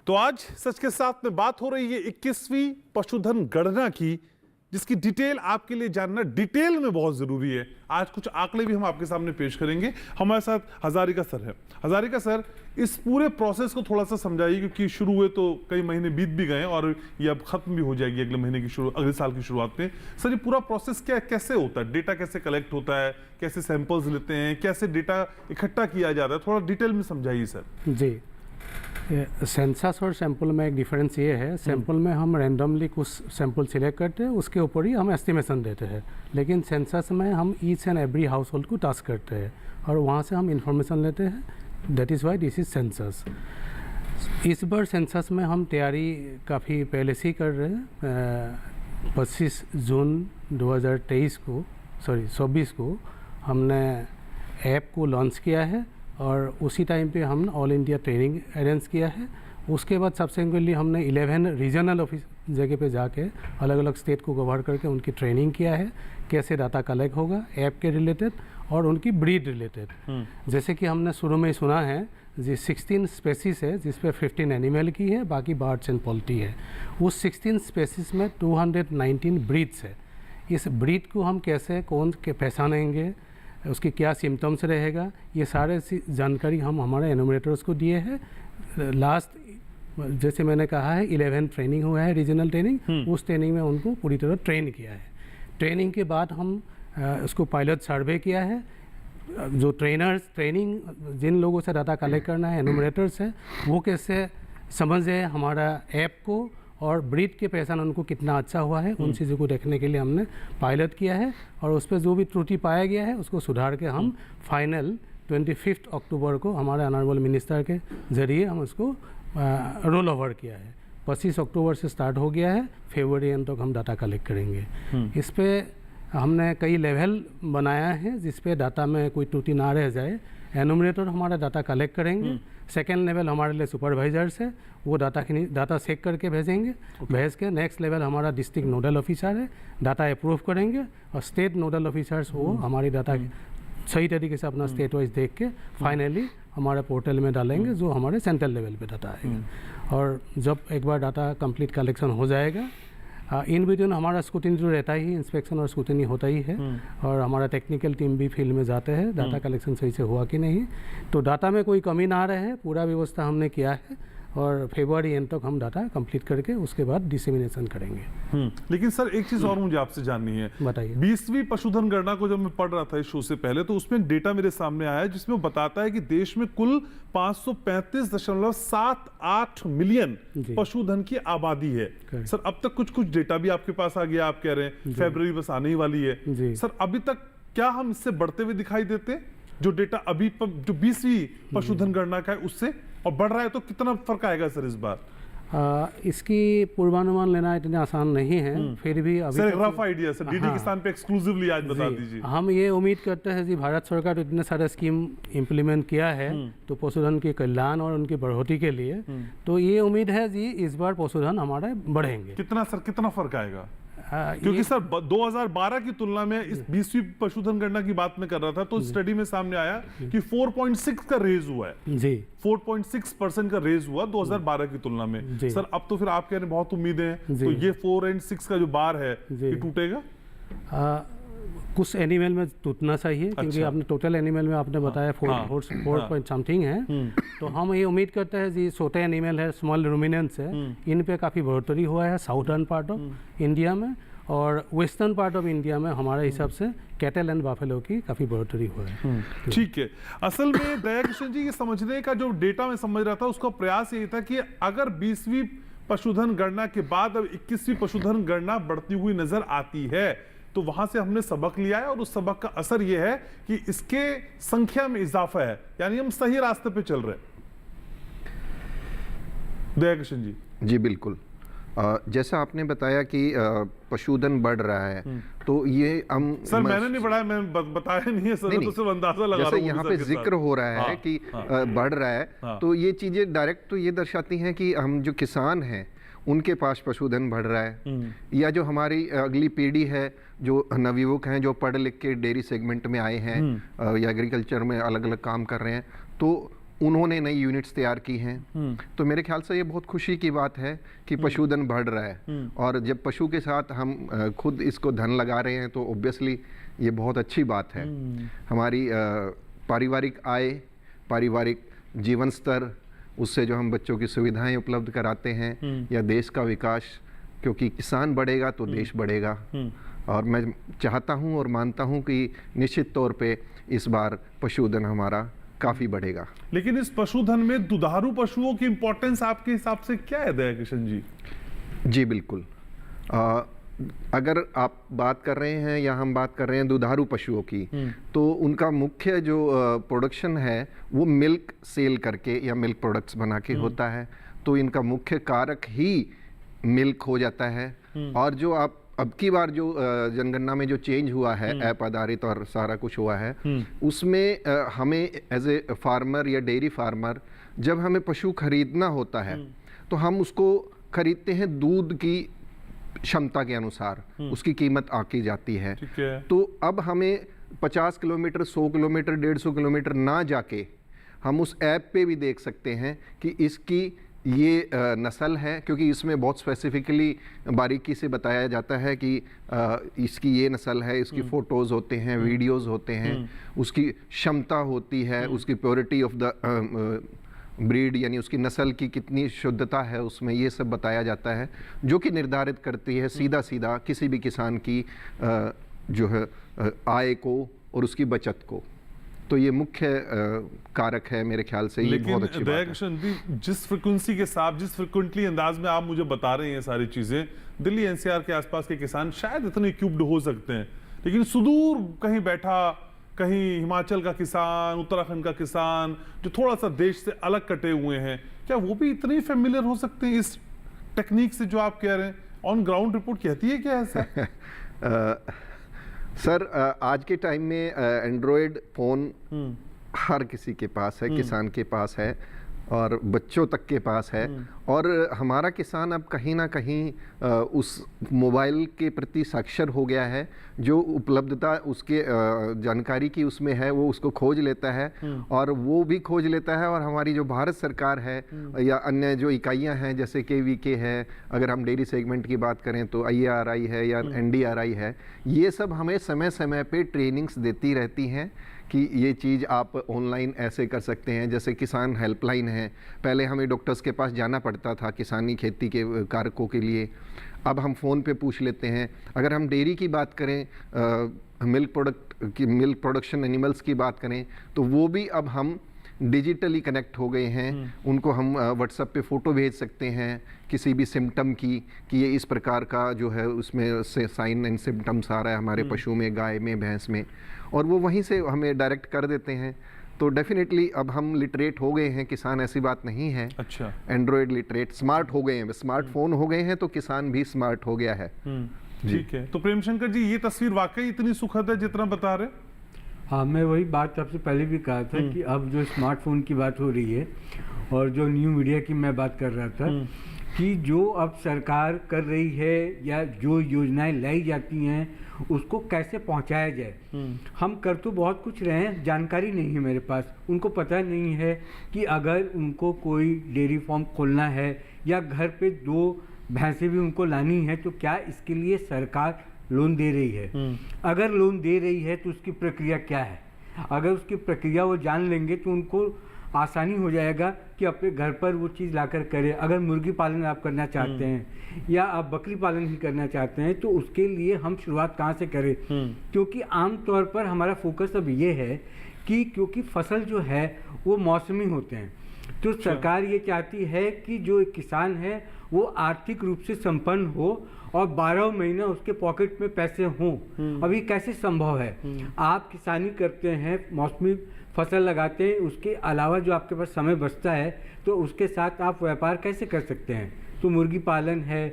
S2: तो आज सच के साथ में बात हो रही है 21वीं पशुधन गणना की, जिसकी डिटेल आपके लिए जानना डिटेल में बहुत जरूरी है। आज कुछ आंकड़े भी हम आपके सामने पेश करेंगे। हमारे साथ हजारिका सर है। हजारिका सर, इस पूरे प्रोसेस को थोड़ा सा समझाइए, क्योंकि शुरू हुए तो कई महीने बीत भी गए और ये अब खत्म भी हो जाएगी अगले महीने की अगले साल की शुरुआत में। सर, ये पूरा प्रोसेस कैसे होता है? डेटा कैसे कलेक्ट होता है? कैसे सैंपल्स लेते हैं? कैसे डेटा इकट्ठा किया जाता है? थोड़ा डिटेल में समझाइए सर।
S4: जी, सेंसस और सैंपल में एक डिफरेंस ये है, सैंपल में हम रैंडमली कुछ सैंपल सिलेक्ट करते हैं, उसके ऊपर ही हम एस्टिमेशन देते हैं। लेकिन सेंसस में हम each and every house hold को टास्क करते हैं और वहाँ से हम इंफॉर्मेशन लेते हैं। That is why this is census. इस बार सेंसस में हम तैयारी काफ़ी पहले से ही कर रहे हैं। 25 जून 2024 को हमने ऐप को लॉन्च किया है और उसी टाइम पे हम ऑल इंडिया ट्रेनिंग अरेंज किया है। उसके बाद सब्सिक्वेंटली हमने 11 रीजनल ऑफिस जगह पे जाके अलग अलग स्टेट को कवर करके उनकी ट्रेनिंग किया है, कैसे डाटा कलेक्ट होगा ऐप के रिलेटेड और उनकी ब्रीड रिलेटेड। जैसे कि हमने शुरू में ही सुना है जी 16 स्पेसीज है, जिस पे 15 एनिमल की है, बाकी बर्ड्स एंड पोल्ट्री है। उस 16 स्पेसीज में 219 ब्रीड्स है। इस ब्रीड को हम कैसे कौन के पहचानेंगे, उसकी क्या सिम्टम्स रहेगा, ये सारे जानकारी हम हमारे एनुमरेटर्स को दिए हैं। लास्ट जैसे मैंने कहा है 11 ट्रेनिंग हुआ है, रीजनल ट्रेनिंग। उस ट्रेनिंग में उनको पूरी तरह ट्रेन किया है। ट्रेनिंग के बाद हम उसको पायलट सर्वे किया है। जो ट्रेनिंग जिन लोगों से डाटा कलेक्ट करना है, एनुमरेटर्स है, वो कैसे समझे हमारा ऐप को और ब्रीड के पहचान उनको कितना अच्छा हुआ है, उन चीज़ों को देखने के लिए हमने पायलट किया है। और उस पर जो भी त्रुटि पाया गया है उसको सुधार के हम फाइनल 25 अक्टूबर को हमारे ऑनरेबल मिनिस्टर के ज़रिए हम उसको रोल ओवर किया है। 25 अक्टूबर से स्टार्ट हो गया है, फरवरी एंड तक हम डाटा कलेक्ट करेंगे। इस पर हमने कई लेवल बनाया है जिस पे डाटा में कोई त्रुटि ना रह जाए। एनुमरेटर हमारा डाटा कलेक्ट करेंगे। सेकेंड लेवल हमारे लिए सुपरवाइजर्स है, वो डाटा चेक करके भेजेंगे। भेज के नेक्स्ट लेवल हमारा डिस्ट्रिक्ट नोडल ऑफिसर है, डाटा अप्रूव करेंगे और स्टेट नोडल ऑफिसर्स वो हमारी डाटा सही तरीके से अपना स्टेट वाइज देख के फाइनली हमारे पोर्टल में डालेंगे, जो हमारे सेंट्रल लेवल पे डाटा आएगा। और जब एक बार डाटा कंप्लीट कलेक्शन हो जाएगा, इन बिटवीन हमारा स्क्रूटिनी तो रहता ही, इंस्पेक्शन और स्क्रूटिनी होता ही है। और हमारा टेक्निकल टीम भी फील्ड में जाते हैं, डाटा कलेक्शन सही से हुआ कि नहीं। तो डाटा में कोई कमी ना रहे, पूरा व्यवस्था हमने किया है और फरवरी एंड तक हम डाटा कंप्लीट करके उसके बाद डिसेमिनेशन करेंगे।
S2: लेकिन सर एक चीज और मुझे आपसे जाननी है, बताइए। 20वीं पशुधन गणना को जब मैं पढ़ रहा था इस शो से पहले, तो उसमें डेटा मेरे सामने आया जिसमें बताता है कि देश में कुल 535.78 मिलियन पशुधन की आबादी है। सर अब तक कुछ डेटा भी आपके पास आ गया, आप कह रहे हैं फरवरी बस आने ही वाली है। सर अभी तक क्या हम इससे बढ़ते हुए दिखाई देते हैं? जो डेटा अभी जो 20वीं पशुधन गणना का है उससे, और बढ़ रहा है तो कितना फर्क आएगा सर इस बार?
S4: इसकी पूर्वानुमान लेना इतना आसान नहीं है, फिर भी अभी
S2: sir rough idea sir, DD किसान पे एक्सक्लूसिवली आज बता दीजिए।
S4: हम ये उम्मीद करते हैं जी, भारत सरकार इतने सारे स्कीम इम्प्लीमेंट किया है तो पशुधन के कल्याण और उनकी बढ़ोतरी के लिए, तो ये उम्मीद है जी इस बार पशुधन हमारे बढ़ेंगे।
S2: कितना सर, कितना फर्क आएगा? क्योंकि सर 2012 की तुलना में इस 20वीं पशुधन गणना की बात में कर रहा था, तो स्टडी में सामने आया कि 4.6 का रेज हुआ है जी, 4.6% का रेज हुआ 2012 की तुलना में। सर अब तो फिर आप कह रहे हैं बहुत उम्मीदें हैं, तो ये 4 और 6 का जो बार है ये टूटेगा?
S4: कुछ एनिमल में टूटना चाहिए, क्योंकि आपने टोटल एनिमल में आपने बताया 4 पॉइंट समथिंग है। तो हम ये उम्मीद करते हैं जी छोटे एनिमल है, स्मॉल रूमिनेंट्स है, इन पे काफ़ी बढ़ोतरी हुआ है साउदर्न पार्ट ऑफ इंडिया में। और वेस्टर्न पार्ट ऑफ इंडिया में हमारे हिसाब से कैटल एंड बाफेलो की काफ़ी बढ़ोतरी हुआ है।
S2: ठीक है, असल में दया किशन जी, ये समझने का जो डेटा मैं समझ रहा था उसका प्रयास यही था कि अगर 20वीं पशुधन गणना के बाद अब 21वीं पशुधन गणना बढ़ती हुई नजर आती है तो वहां से हमने सबक लिया है और उस सबक का असर यह है कि इसके संख्या में इजाफा है, यानी हम सही रास्ते पे चल रहे हैं। दया किशन जी।
S5: जी बिल्कुल, जैसा आपने बताया कि पशुधन बढ़ रहा है, तो ये हम
S2: सर मैंने नहीं बढ़ाया, मैं बताया नहीं है सर, तो सिर्फ अंदाजा लगा रहा हूं।
S5: जैसे यहाँ पे जिक्र हो रहा है कि बढ़ रहा है, तो ये चीजें डायरेक्ट तो ये दर्शाती हैं कि हम जो किसान हैं उनके पास पशुधन बढ़ रहा है, या जो हमारी अगली पीढ़ी है, जो नवयुवक हैं जो पढ़ लिख के डेयरी सेगमेंट में आए हैं या एग्रीकल्चर में अलग अलग काम कर रहे हैं, तो उन्होंने नई यूनिट्स तैयार की हैं। तो मेरे ख्याल से ये बहुत खुशी की बात है कि पशुधन बढ़ रहा है, और जब पशु के साथ हम खुद इसको धन लगा रहे हैं तो ऑब्वियसली ये बहुत अच्छी बात है। हमारी पारिवारिक आय, पारिवारिक जीवन स्तर, उससे जो हम बच्चों की सुविधाएं उपलब्ध कराते हैं, या देश का विकास, क्योंकि किसान बढ़ेगा तो देश बढ़ेगा। और मैं चाहता हूं और मानता हूं कि निश्चित तौर पे इस बार पशुधन हमारा काफी बढ़ेगा।
S2: लेकिन इस पशुधन में दुधारू पशुओं की इंपॉर्टेंस आपके हिसाब से क्या है दया किशन जी?
S5: जी बिल्कुल, अगर आप बात कर रहे हैं या हम बात कर रहे हैं दुधारू पशुओं की, तो उनका मुख्य जो प्रोडक्शन है वो मिल्क सेल करके या मिल्क प्रोडक्ट्स बना के होता है, तो इनका मुख्य कारक ही मिल्क हो जाता है। और जो आप अब की बार जो जनगणना में जो चेंज हुआ है, ऐप आधारित और सारा कुछ हुआ है, उसमें हमें एज ए फार्मर या डेयरी फार्मर जब हमें पशु खरीदना होता है तो हम उसको खरीदते हैं दूध की क्षमता के अनुसार, उसकी कीमत आकी जाती है। तो अब हमें 50 किलोमीटर, 100 किलोमीटर, 150 किलोमीटर ना जाके हम उस ऐप पे भी देख सकते हैं कि इसकी ये नस्ल है, क्योंकि इसमें बहुत स्पेसिफिकली बारीकी से बताया जाता है कि इसकी ये नस्ल है, इसकी फ़ोटोज़ होते हैं, वीडियोज़ होते हैं, उसकी क्षमता होती है, उसकी प्योरिटी ऑफ द ब्रीड यानी उसकी नस्ल की कितनी शुद्धता है, उसमें ये सब बताया जाता है, जो कि निर्धारित करती है सीधा सीधा किसी भी किसान की जो है आय को और उसकी बचत को। तो ये मुख्य कारक है मेरे ख्याल से। ये बहुत अच्छी बात है।
S2: जिस फ्रिक्वेंसी के साथ, जिस फ्रिक्वेंटली अंदाज में आप मुझे बता रहे हैं सारी चीजें, दिल्ली एनसीआर के आसपास के किसान शायद इतने क्यूब्ड हो सकते हैं, लेकिन सुदूर कहीं बैठा, कहीं हिमाचल का किसान, उत्तराखंड का किसान जो थोड़ा सा देश से अलग कटे हुए हैं, क्या वो भी इतने फेमिलियर हो सकते हैं इस टेक्निक से जो आप कह रहे हैं? ऑन ग्राउंड रिपोर्ट कहती है क्या ऐसा?
S5: सर, आज के टाइम में एंड्रॉयड फ़ोन हर किसी के पास है, किसान के पास है और बच्चों तक के पास है, और हमारा किसान अब कहीं ना कहीं उस मोबाइल के प्रति साक्षर हो गया है। जो उपलब्धता उसके जानकारी की उसमें है वो उसको खोज लेता है, और वो भी खोज लेता है। और हमारी जो भारत सरकार है या अन्य जो इकाइयां हैं जैसे KVK है, अगर हम डेयरी सेगमेंट की बात करें तो IARI है या NDRI है, ये सब हमें समय समय पे ट्रेनिंग्स देती रहती हैं कि ये चीज़ आप ऑनलाइन ऐसे कर सकते हैं। जैसे किसान हेल्पलाइन है, पहले हमें डॉक्टर्स के पास जाना पड़ता था किसानी खेती के कारकों के लिए, अब हम फ़ोन पे पूछ लेते हैं। अगर हम डेयरी की बात करें, मिल्क प्रोडक्शन एनिमल्स की बात करें, तो वो भी अब हम डिजिटली कनेक्ट हो गए हैं। उनको हम व्हाट्सएप पे फ़ोटो भेज सकते हैं किसी भी सिम्टम की, कि ये इस प्रकार का जो है उसमें से साइन एंड सिम्टम्स आ रहा है हमारे पशु में, गाय में, भैंस में, और वो वहीं से हमें डायरेक्ट कर देते हैं। तो डेफिनेटली अब हम लिटरेट हो गए हैं किसान, ऐसी बात नहीं है।
S2: अच्छा,
S5: एंड्रॉयड लिटरेट, स्मार्ट हो गए हैं, स्मार्टफोन हो गए हैं, तो किसान भी स्मार्ट हो गया है।
S2: ठीक है। तो प्रेम शंकर जी, ये तस्वीर वाकई इतनी सुखद है जितना बता रहे?
S7: हाँ, मैं वही बात सबसे पहले भी कहा था कि अब जो स्मार्टफोन की बात हो रही है और जो न्यू मीडिया की मैं बात कर रहा था कि जो अब सरकार कर रही है या जो योजनाएं लाई जाती हैं उसको कैसे पहुंचाया जाए। हम कर तो बहुत कुछ रहे हैं, जानकारी नहीं है मेरे पास, उनको पता नहीं है कि अगर उनको कोई डेयरी फार्म खोलना है या घर पे 2 भैंसें भी उनको लानी है तो क्या इसके लिए सरकार लोन दे रही है। अगर लोन दे रही है तो उसकी प्रक्रिया क्या है, अगर उसकी प्रक्रिया वो जान लेंगे तो उनको आसानी हो जाएगा कि अपने घर पर वो चीज़ लाकर करें। अगर मुर्गी पालन आप करना चाहते हैं या आप बकरी पालन ही करना चाहते हैं तो उसके लिए हम शुरुआत कहाँ से करें, क्योंकि आमतौर पर हमारा फोकस अब ये है कि क्योंकि फसल जो है वो मौसमी होते हैं, तो सरकार ये चाहती है कि जो एक किसान है वो आर्थिक रूप से संपन्न हो और 12 महीना उसके पॉकेट में पैसे हों। अभी कैसे संभव है? आप किसानी करते हैं, मौसमी फसल लगाते हैं, उसके अलावा जो आपके पास समय बचता है तो उसके साथ आप व्यापार कैसे कर सकते हैं? तो मुर्गी पालन है,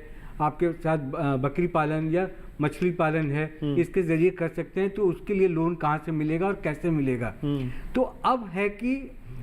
S7: आपके साथ बकरी पालन या मछली पालन है, इसके जरिए कर सकते हैं। तो उसके लिए लोन कहाँ से मिलेगा और कैसे मिलेगा? तो अब है कि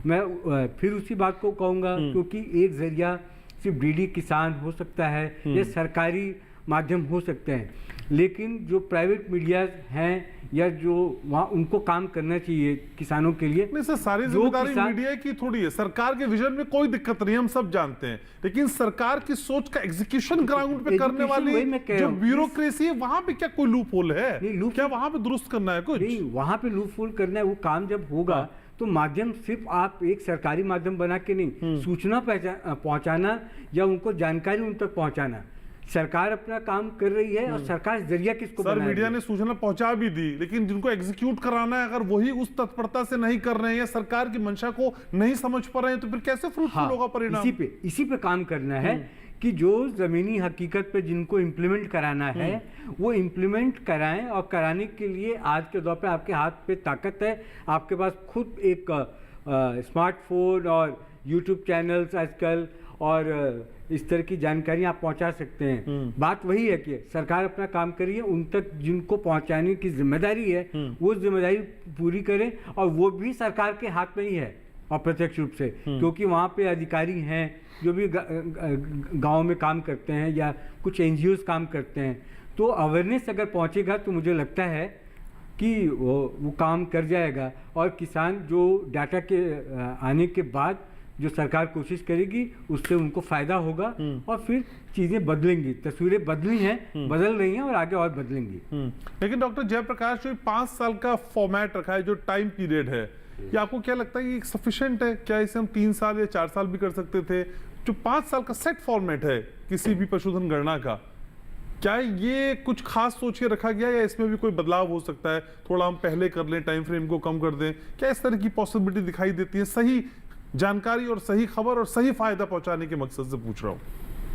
S7: मैं फिर उसी बात को कहूँगा, क्योंकि एक जरिया सिर्फ डीडी किसान हो सकता है या सरकारी माध्यम हो सकते हैं, लेकिन जो प्राइवेट मीडिया हैं या जो वहाँ उनको काम करना चाहिए किसानों के लिए।
S2: नहीं सर, सारी जिम्मेदारी मीडिया की थोड़ी है। सरकार के विजन में कोई दिक्कत नहीं, हम सब जानते हैं, लेकिन सरकार की सोच का एग्जीक्यूशन ग्राउंड पे करने वाली जो ब्यूरोक्रेसी है वहां पे क्या कोई लूप होल है? क्या वहां पे दुरुस्त करना है कुछ?
S7: नहीं, वहां पे लूप होल करना है। वो काम जब होगा तो माध्यम सिर्फ आप एक सरकारी माध्यम बना के नहीं, सूचना पहुंचाना या उनको जानकारी उन तक पहुंचाना, सरकार अपना काम कर रही है और सरकार जरिया किसको
S2: सर मीडिया ने सूचना पहुंचा भी दी, लेकिन जिनको एग्जीक्यूट कराना है अगर वही उस तत्परता से नहीं कर रहे हैं या सरकार की मंशा को नहीं समझ पा रहे हैं तो फिर कैसे फ्रूटफुल होगा परिणाम?
S7: इसी पे काम करना है कि जो जमीनी हकीकत पे जिनको इम्प्लीमेंट कराना है वो इम्प्लीमेंट कराएं, और कराने के लिए आज के दौर पे आपके हाथ पे ताकत है। आपके पास खुद एक स्मार्टफोन और यूट्यूब चैनल्स आजकल और इस तरह की जानकारी आप पहुंचा सकते हैं। बात वही है कि सरकार अपना काम करिए, उन तक जिनको पहुंचाने की जिम्मेदारी है वो जिम्मेदारी पूरी करें, और वो भी सरकार के हाथ में ही है अप्रत्यक्ष रूप से, क्योंकि वहाँ पे अधिकारी हैं जो भी गाँव में काम करते हैं या कुछ NGOs काम करते हैं। तो अवेयरनेस अगर पहुँचेगा तो मुझे लगता है कि वो काम कर जाएगा, और किसान जो डाटा के आने के बाद जो सरकार कोशिश करेगी उससे उनको फायदा होगा और फिर चीजें बदलेंगी। तस्वीरें बदली हैं, बदल रही हैं और आगे और बदलेंगी।
S2: लेकिन डॉक्टर जयप्रकाश, जो 5 साल का फॉर्मेट रखा है, जो टाइम पीरियड है, ये आपको क्या लगता है कि सफिशिएंट है? क्या इसे हम 3 साल या 4 साल भी कर सकते थे? जो 5 साल का सेट फॉर्मेट है किसी भी पशुधन गणना का, क्या ये कुछ खास सोच के रखा गया या इसमें भी कोई बदलाव हो सकता है? थोड़ा हम पहले कर लें, टाइम फ्रेम को कम कर दें, क्या इस तरह की पॉसिबिलिटी दिखाई देती है? सही जानकारी और सही खबर और सही फायदा पहुंचाने के मकसद से पूछ रहा हूँ।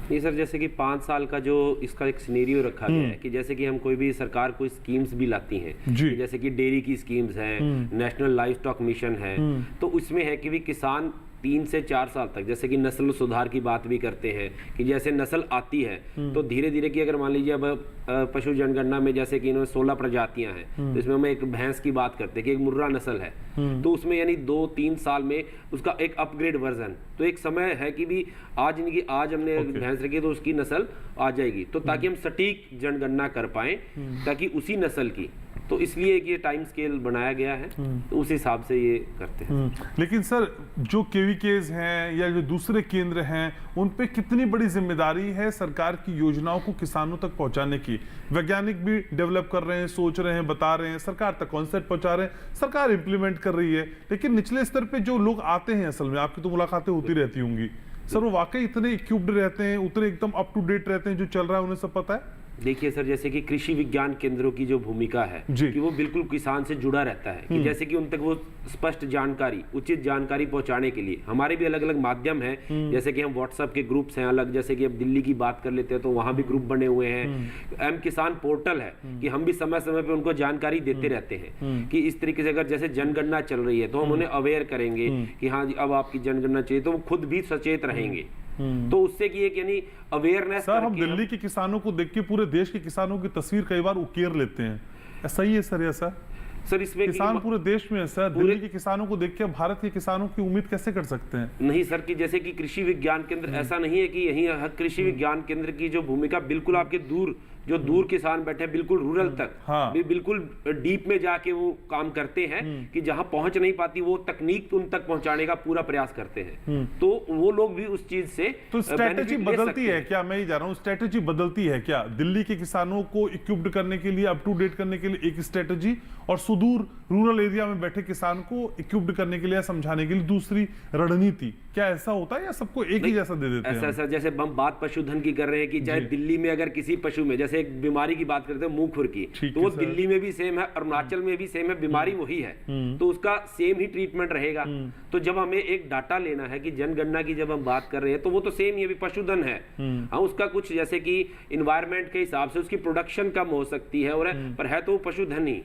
S6: नहीं सर, जैसे कि 5 साल का जो इसका एक सिनेरियो रखा गया है कि जैसे कि हम कोई भी सरकार कोई स्कीम्स भी लाती हैं, कि जैसे कि डेयरी की स्कीम्स हैं, नेशनल लाइव स्टॉक मिशन है, तो उसमें है कि भी किसान 3 से 4 साल तक, जैसे कि नस्ल सुधार की बात भी करते हैं कि जैसे नस्ल आती है तो धीरे धीरे की, अगर मान लीजिए अब पशु जनगणना में जैसे कि इन्होंने 16 प्रजातियां हैं, तो इसमें हम एक भैंस की बात करते हैं कि एक मुर्रा नस्ल है, तो उसमें यानी 2-3 साल में उसका एक अपग्रेड वर्जन, तो एक समय है कि भी आज हमने भैंस रखी तो उसकी नस्ल आ जाएगी, तो ताकि हम सटीक जनगणना कर पाए ताकि उसी नस्ल की, तो इसलिए ये टाइम स्केल बनाया गया है, तो उस हिसाब से ये करते हैं।
S2: लेकिन सर, जो केवीकेज हैं या जो दूसरे केंद्र हैं, उन पे कितनी बड़ी जिम्मेदारी है सरकार की योजनाओं को किसानों तक पहुंचाने की? वैज्ञानिक भी डेवलप कर रहे हैं, सोच रहे हैं, बता रहे हैं, सरकार तक कॉन्सेप्ट पहुंचा रहे हैं, सरकार इंप्लीमेंट कर रही है, लेकिन निचले स्तर पे जो लोग आते हैं, असल में आपकी तो मुलाकातें होती रहती होंगी सर, वो वाकई इतने इक्विप्ड रहते हैं, उतने एकदम अप टू डेट रहते हैं, जो चल रहा है उन्हें सब पता है?
S6: देखिए सर, जैसे कि कृषि विज्ञान केंद्रों की जो भूमिका है कि वो बिल्कुल किसान से जुड़ा रहता है, कि जैसे कि उन तक वो स्पष्ट जानकारी, उचित जानकारी पहुंचाने के लिए हमारे भी अलग अलग माध्यम हैं, जैसे कि हम व्हाट्सएप के ग्रुप्स हैं अलग, जैसे कि अब दिल्ली की बात कर लेते हैं तो वहां भी ग्रुप बने हुए हैं, एम किसान पोर्टल है कि हम भी समय समय पे उनको जानकारी देते रहते हैं कि इस तरीके से अगर जैसे जनगणना चल रही है तो हम उन्हें अवेयर करेंगे कि हाँ जी अब आपकी जनगणना चाहिए, तो वो खुद भी सचेत रहेंगे। तो उससे कि एक यानी अवेयरनेस।
S2: सर, हम दिल्ली के किसानों को देख के पूरे देश के किसानों की तस्वीर कई बार उकेर लेते हैं, ऐसा ही है सर? ऐसा
S6: सर, इसमें
S2: किसान पूरे देश में है सर, दिल्ली के किसानों को देख के भारत के किसानों की उम्मीद कैसे कर सकते हैं?
S6: नहीं सर, कि जैसे कि कृषि विज्ञान केंद्र ऐसा नहीं है कि यही कृषि विज्ञान केंद्र की जो भूमिका बिल्कुल आपके दूर किसान बैठे बिल्कुल रूरल तक, बिल्कुल डीप में जाके वो काम करते हैं कि जहां पहुंच नहीं पाती वो तकनीक उन तक पहुंचाने का पूरा प्रयास करते हैं, तो वो लोग भी उस चीज से
S2: तो स्ट्रेटेजी बदलती है क्या? मैं ही जा रहा हूँ, स्ट्रेटेजी बदलती है क्या? दिल्ली के किसानों को इक्विप्ड करने के लिए, अप टू डेट करने के लिए एक स्ट्रेटेजी, और सुदूर रूरल एरिया में बैठे किसान को इक्विप्ड करने के लिए, समझाने के लिए दूसरी रणनीति, क्या ऐसा होता है या सबको एक ही जैसा दे देते हैं?
S6: ऐसा जैसे हम बात पशुधन की कर रहे हैं कि चाहे दिल्ली में अगर किसी पशु में जैसे एक बीमारी की बात करते हैं मुंह खुर की, तो वो दिल्ली में भी सेम है, अरुणाचल में भी सेम है, बीमारी वही है, तो उसका सेम ही ट्रीटमेंट रहेगा। तो जब हमें एक डाटा लेना है कि जनगणना की जब हम बात कर रहे हैं तो वो तो सेम ही अभी पशुधन है, हाँ उसका कुछ जैसे कि इन्वायरमेंट के हिसाब से उसकी प्रोडक्शन कम हो सकती है और पर है तो वो पशुधन ही,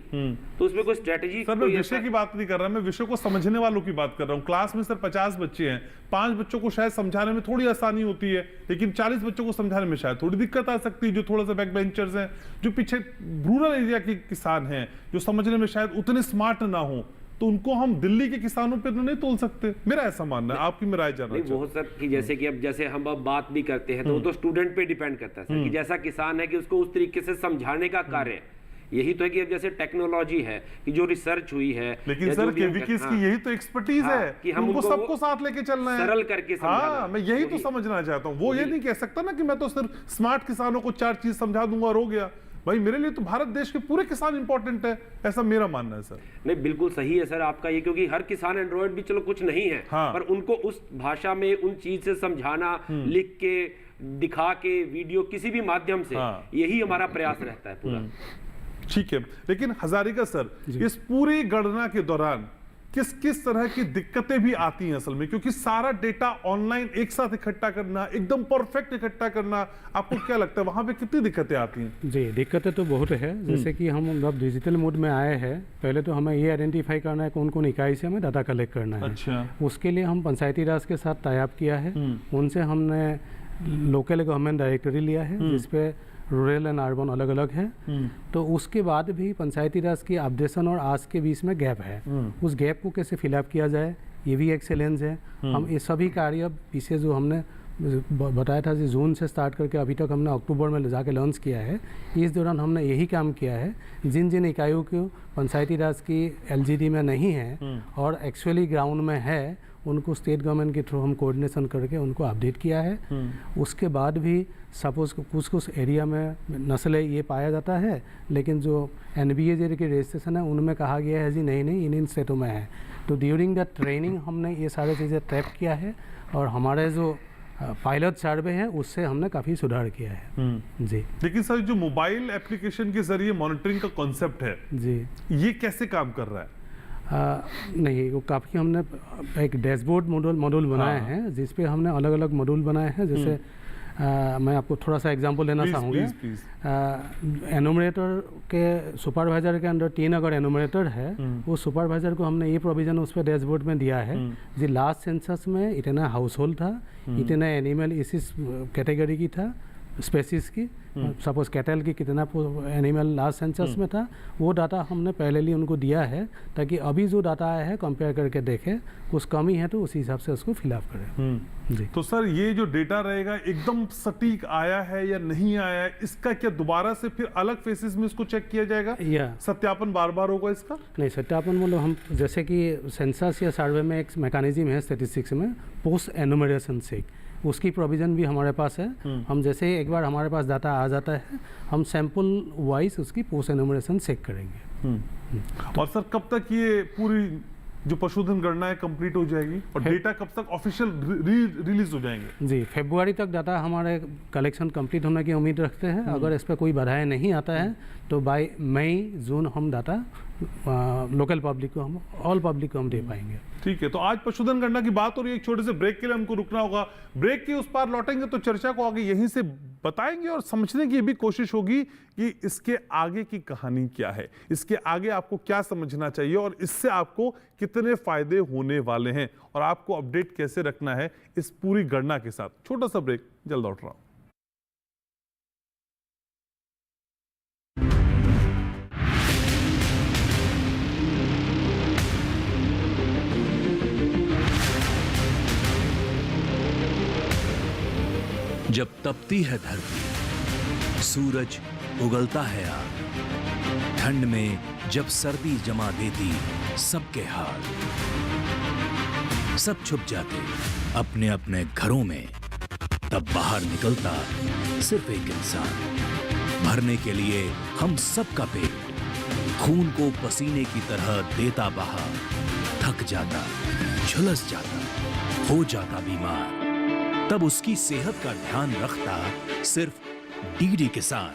S6: तो उसमें कोई स्ट्रेटेजी।
S2: सर मैं विषय की बात नहीं कर रहा, मैं विषय को समझने वालों की बात कर रहा हूँ। क्लास में सर 50 बच्चे हैं, 5 बच्चों को शायद समझाने में थोड़ी आसानी होती है, लेकिन 40 बच्चों को समझाने में शायद थोड़ी दिक्कत आ सकती है, जो थोड़ा सा बैक बेंचर्स हैं, जो पीछे रूरल एरिया के किसान हैं, जो समझने में शायद उतने स्मार्ट ना हो, तो उनको हम दिल्ली के किसानों पे तो नहीं तोल सकते। मेरा ऐसा मानना है, आपकी मैं राय जानना चाहता हूं।
S6: बहुत सर कि जैसे कि अब जैसे हम अब बात भी करते हैं तो वो तो स्टूडेंट पे डिपेंड करता है सर कि जैसा किसान है कि उसको उस तरीके से समझाने का कार्य यही तो है कि अब जैसे टेक्नोलॉजी है कि जो रिसर्च हुई है,
S2: लेकिन सर केवीकेस की यही तो एक्सपर्टीज है कि हम उनको सबको साथ लेके चलना है,
S6: सरल करके समझाना।
S2: मैं यही तो समझना चाहता हूँ। वो ये नहीं कह सकता ना कि मैं तो सिर्फ स्मार्ट किसानों को 4 चीज समझा दूंगा और हो गया। भाई मेरे लिए तो भारत देश के पूरे किसान इंपॉर्टेंट है, ऐसा मेरा मानना है सर।
S6: नहीं बिल्कुल सही है सर आपका ये, क्योंकि हर किसान एंड्रॉइड भी चलो कुछ नहीं है, पर उनको उस भाषा में उन चीज से समझाना, लिख के दिखा के वीडियो किसी भी माध्यम से, यही हमारा प्रयास रहता है पूरा।
S2: ठीक है, लेकिन हजारिका सर इस पूरी गणना के दौरान किस किस तरह की दिक्कतें भी आती हैं असल में, क्योंकि सारा डेटा ऑनलाइन एक साथ इकट्ठा करना, एकदम परफेक्ट इकट्ठा करना, आपको क्या लगता है वहां पे कितनी दिक्कतें आती हैं?
S4: जी दिक्कतें तो बहुत है। जैसे कि हम जब डिजिटल मोड में आए हैं, पहले तो हमें ये आइडेंटिफाई करना है कौन कौन इकाई से हमें डाटा कलेक्ट करना है।
S2: अच्छा।
S4: उसके लिए हम पंचायती राज के साथ टाई अप किया है, उनसे हमने लोकल गवर्नमेंट डायरेक्टरी लिया है जिसपे रूरल एंड अर्बन अलग अलग है। तो उसके बाद भी पंचायती राज की अपडेशन और आज के बीच में गैप है, उस गैप को कैसे फिलअप किया जाए ये भी एक चैलेंज है। हम ये सभी कार्य पीछे जो हमने बताया था कि जून से स्टार्ट करके अभी तक हमने अक्टूबर में जाके लॉन्च किया है। इस दौरान हमने यही काम किया है, जिन जिन इकाइयों को पंचायती राज की एलजीडी में नहीं है और एक्चुअली ग्राउंड में है, उनको स्टेट गवर्नमेंट के थ्रू हम कोऑर्डिनेशन करके उनको अपडेट किया है। उसके बाद भी सपोज कुछ एरिया में नस्लें ये पाया जाता है, लेकिन जो NBAJ के रजिस्ट्रेशन है उनमें कहा गया है जी नहीं इन स्टेटों में है। तो ड्यूरिंग द ट्रेनिंग हमने ये सारी चीज़ें ट्रैप किया है और हमारे जो पायलट सर्वे है उससे हमने काफ़ी सुधार किया है। जी
S2: लेकिन सर जो मोबाइल एप्लीकेशन के जरिए मॉनिटरिंग का कॉन्सेप्ट है
S4: जी, ये
S2: कैसे काम कर रहा है?
S4: नहीं वो काफ़ी हमने एक डैशबोर्ड मॉड्यूल बनाए हैं जिसपे हमने अलग अलग मॉड्यूल बनाए हैं। जैसे मैं आपको थोड़ा सा एग्जांपल देना चाहूँगा। एनुमरेटर के सुपरवाइजर के अंडर 3 अगर एनुमरेटर है, वो सुपरवाइजर को हमने ये प्रोविज़न उस पर डैशबोर्ड में दिया है जी लास्ट सेंसस में इतना हाउस होल्ड था, इतना एनिमल इस कैटेगरी की था, स्पेसीज की, सपोज कैटल की कितना एनिमल लास्ट सेंसस में था, वो डाटा हमने पहले ही उनको दिया है ताकि अभी जो डाटा आया है कंपेयर करके देखें, कुछ कमी है तो उसी हिसाब से उसको फिलअप करें। जी
S2: तो सर ये जो डेटा रहेगा एकदम सटीक आया है या नहीं आया है, इसका क्या दोबारा से फिर अलग फेसेस में इसको चेक किया जाएगा या सत्यापन बार बार होगा इसका?
S4: नहीं, सत्यापन मतलब हम जैसे कि सेंसस या सर्वे में एक मैकेनिज्म है स्टैटिस्टिक्स में पोस्ट एनुमरेशन चेक, उसकी प्रोविज़न भी हमारे पास है। हम जैसे ही एक बार हमारे पास डाटा आ जाता है, हम सैंपल वाइज उसकी पोस्ट एनुमरेशन चेक करेंगे।
S2: और सर कब तक ये पूरी जो पशुधन गणना है कंप्लीट हो जाएगी और डेटा कब तक ऑफिशियल रिलीज हो जाएंगे?
S4: जी फरवरी तक डाटा हमारे कलेक्शन कंप्लीट होने की उम्मीद रखते हैं। अगर इस पर कोई बाधाएं नहीं आता है तो बाय मई जून हम डाटा लोकल पब्लिक को हम ऑल पब्लिक को हम दे पाएंगे।
S2: ठीक है, तो आज पशुधन गणना की बात हो रही है, एक छोटे से ब्रेक के लिए हमको रुकना होगा। ब्रेक के उस पार लौटेंगे तो चर्चा को आगे यहीं से बताएंगे और समझने की भी कोशिश होगी कि इसके आगे की कहानी क्या है, इसके आगे आपको क्या समझना चाहिए और इससे आपको कितने फायदे होने वाले हैं और आपको अपडेट कैसे रखना है इस पूरी गणना के साथ। छोटा सा ब्रेक, जल्द लौट रहा हूं।
S1: जब तपती है धरती, सूरज उगलता है आग, ठंड में जब सर्दी जमा देती सबके हाल, सब छुप जाते अपने अपने घरों में, तब बाहर निकलता सिर्फ एक इंसान, भरने के लिए हम सबका पेट। खून को पसीने की तरह देता बहा, थक जाता, झुलस जाता, हो जाता बीमार, तब उसकी सेहत का ध्यान रखता सिर्फ डीडी किसान।